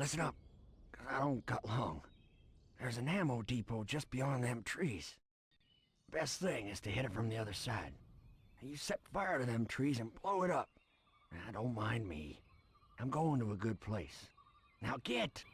Listen up, 'cause I don't got long. There's an ammo depot just beyond them trees. Best thing is to hit it from the other side. You set fire to them trees and blow it up. Now, don't mind me. I'm going to a good place. Now get!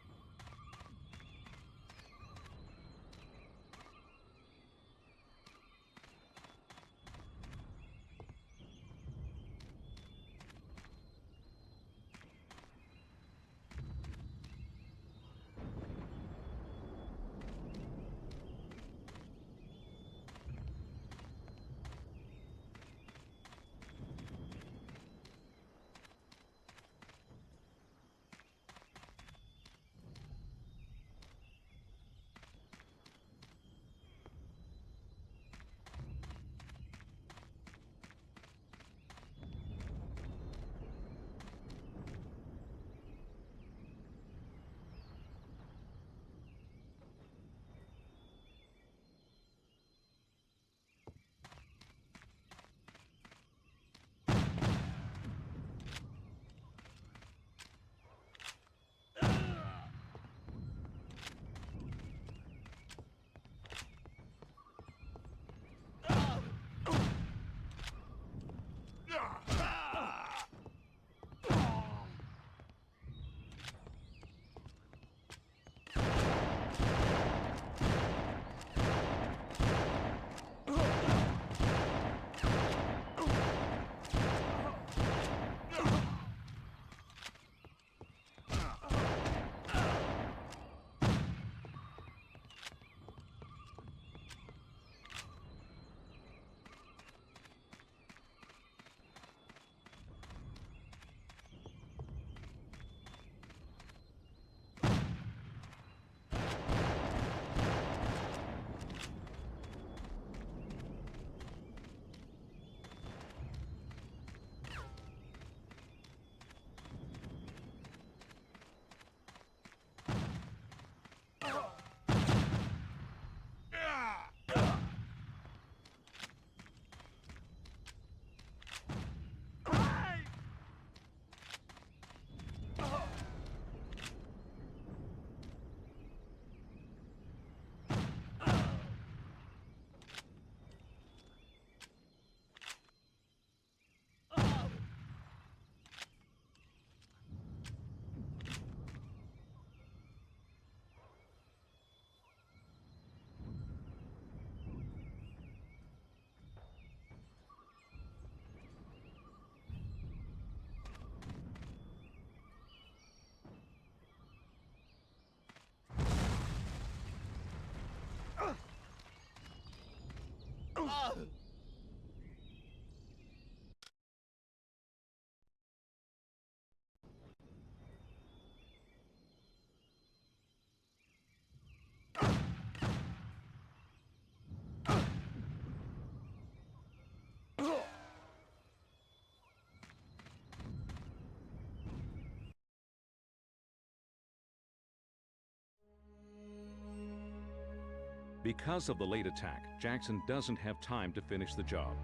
Because of the late attack, Jackson doesn't have time to finish the job.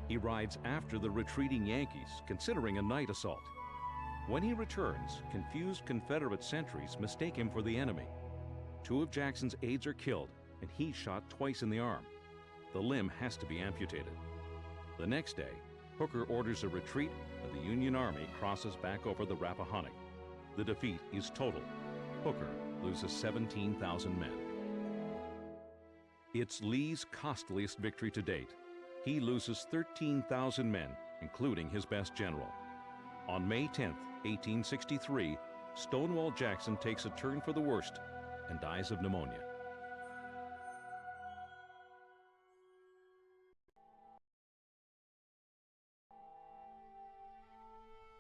He rides after the retreating Yankees, considering a night assault. When he returns, confused Confederate sentries mistake him for the enemy. 2 of Jackson's aides are killed, and he's shot twice in the arm. The limb has to be amputated. The next day, Hooker orders a retreat, and the Union Army crosses back over the Rappahannock. The defeat is total. Hooker loses 17,000 men. It's Lee's costliest victory to date. He loses 13,000 men, including his best general. On May 10, 1863, Stonewall Jackson takes a turn for the worst and dies of pneumonia.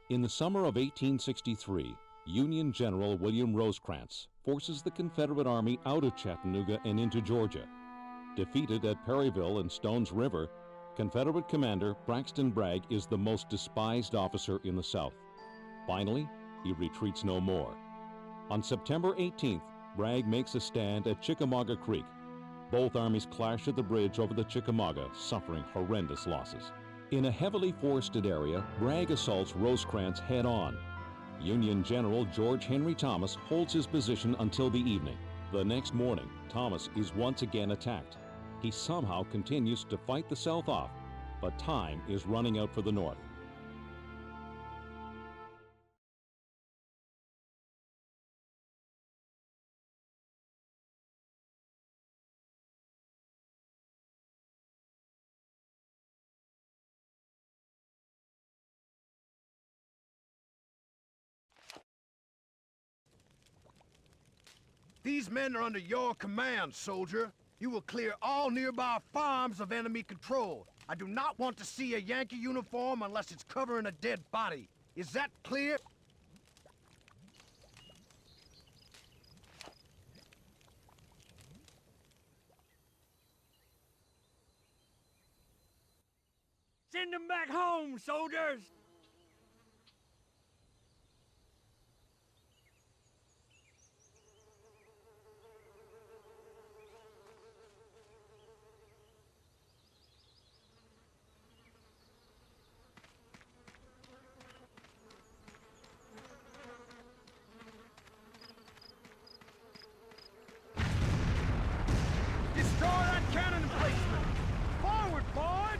In the summer of 1863, Union General William Rosecrans forces the Confederate Army out of Chattanooga and into Georgia. Defeated at Perryville and Stones River, Confederate commander Braxton Bragg is the most despised officer in the South. Finally, he retreats no more. On September 18th, Bragg makes a stand at Chickamauga Creek. Both armies clash at the bridge over the Chickamauga, suffering horrendous losses. In a heavily forested area, Bragg assaults Rosecrans head-on. Union General George Henry Thomas holds his position until the evening. The next morning, Thomas is once again attacked. He somehow continues to fight the South off, but time is running out for the North. These men are under your command, soldier. You will clear all nearby farms of enemy control. I do not want to see a Yankee uniform unless it's covering a dead body. Is that clear? Send them back home, soldiers! Destroy that cannon emplacement! Forward, boys!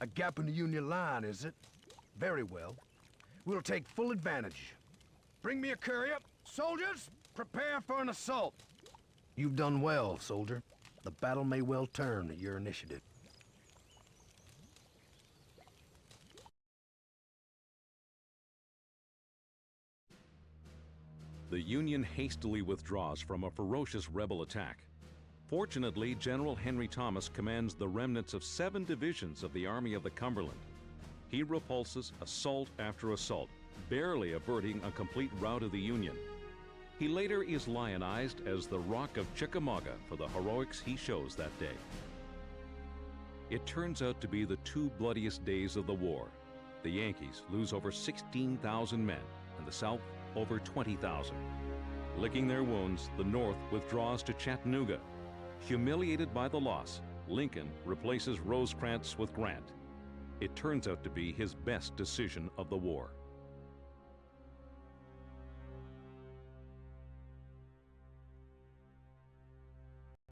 A gap in the Union line, is it? Very well. We'll take full advantage. Bring me a courier. Soldiers, prepare for an assault. You've done well, soldier. The battle may well turn at your initiative. The Union hastily withdraws from a ferocious rebel attack. Fortunately, General Henry Thomas commands the remnants of 7 divisions of the Army of the Cumberland. He repulses assault after assault, barely averting a complete rout of the Union. He later is lionized as the Rock of Chickamauga for the heroics he shows that day. It turns out to be the 2 bloodiest days of the war. The Yankees lose over 16,000 men, and the South over 20,000. Licking their wounds, the North withdraws to Chattanooga. Humiliated by the loss, Lincoln replaces Rosecrans with Grant. It turns out to be his best decision of the war.